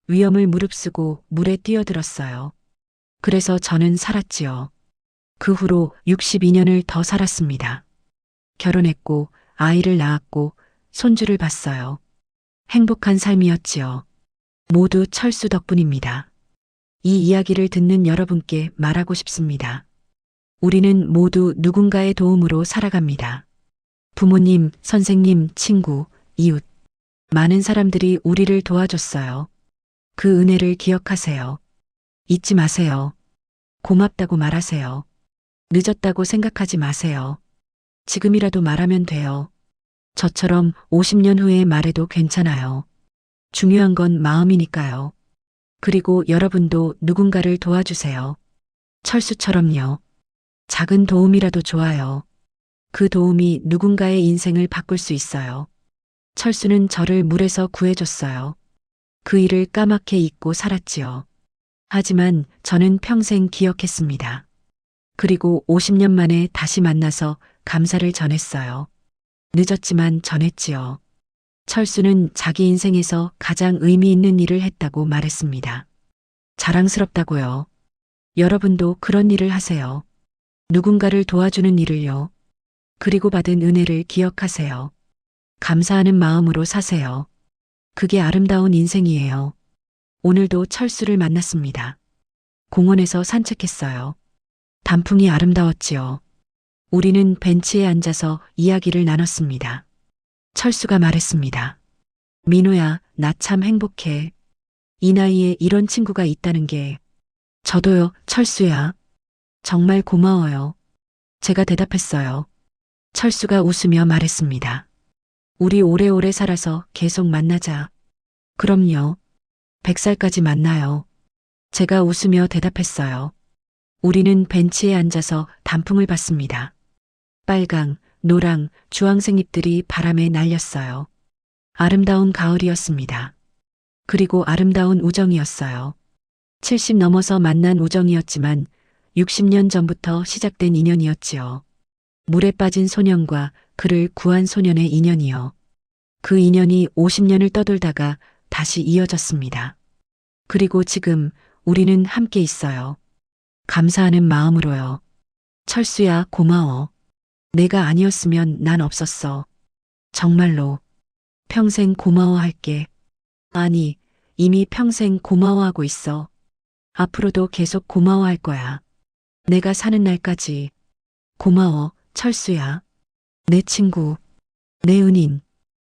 위험을 무릅쓰고 물에 뛰어들었어요. 그래서 저는 살았지요. 그 후로 62년을 더 살았습니다. 결혼했고 아이를 낳았고 손주를 봤어요. 행복한 삶이었지요. 모두 철수 덕분입니다. 이 이야기를 듣는 여러분께 말하고 싶습니다. 우리는 모두 누군가의 도움으로 살아갑니다. 부모님, 선생님, 친구, 이웃. 많은 사람들이 우리를 도와줬어요. 그 은혜를 기억하세요. 잊지 마세요. 고맙다고 말하세요. 늦었다고 생각하지 마세요. 지금이라도 말하면 돼요. 저처럼 50년 후에 말해도 괜찮아요. 중요한 건 마음이니까요. 그리고 여러분도 누군가를 도와주세요. 철수처럼요. 작은 도움이라도 좋아요. 그 도움이 누군가의 인생을 바꿀 수 있어요. 철수는 저를 물에서 구해줬어요. 그 일을 까맣게 잊고 살았지요. 하지만 저는 평생 기억했습니다. 그리고 50년 만에 다시 만나서 감사를 전했어요. 늦었지만 전했지요. 철수는 자기 인생에서 가장 의미 있는 일을 했다고 말했습니다. 자랑스럽다고요. 여러분도 그런 일을 하세요. 누군가를 도와주는 일을요. 그리고 받은 은혜를 기억하세요. 감사하는 마음으로 사세요. 그게 아름다운 인생이에요. 오늘도 철수를 만났습니다. 공원에서 산책했어요. 단풍이 아름다웠지요. 우리는 벤치에 앉아서 이야기를 나눴습니다. 철수가 말했습니다. 민호야, 나 참 행복해. 이 나이에 이런 친구가 있다는 게. 저도요, 철수야. 정말 고마워요. 제가 대답했어요. 철수가 웃으며 말했습니다. 우리 오래오래 살아서 계속 만나자. 그럼요. 100살까지 만나요. 제가 웃으며 대답했어요. 우리는 벤치에 앉아서 단풍을 봤습니다. 빨강, 노랑, 주황색 잎들이 바람에 날렸어요. 아름다운 가을이었습니다. 그리고 아름다운 우정이었어요. 70 넘어서 만난 우정이었지만 60년 전부터 시작된 인연이었지요. 물에 빠진 소년과 그를 구한 소년의 인연이요. 그 인연이 50년을 떠돌다가 다시 이어졌습니다. 그리고 지금 우리는 함께 있어요. 감사하는 마음으로요. 철수야, 고마워. 내가 아니었으면 난 없었어. 정말로. 평생 고마워할게. 아니, 이미 평생 고마워하고 있어. 앞으로도 계속 고마워할 거야. 내가 사는 날까지. 고마워, 철수야. 내 친구, 내 은인.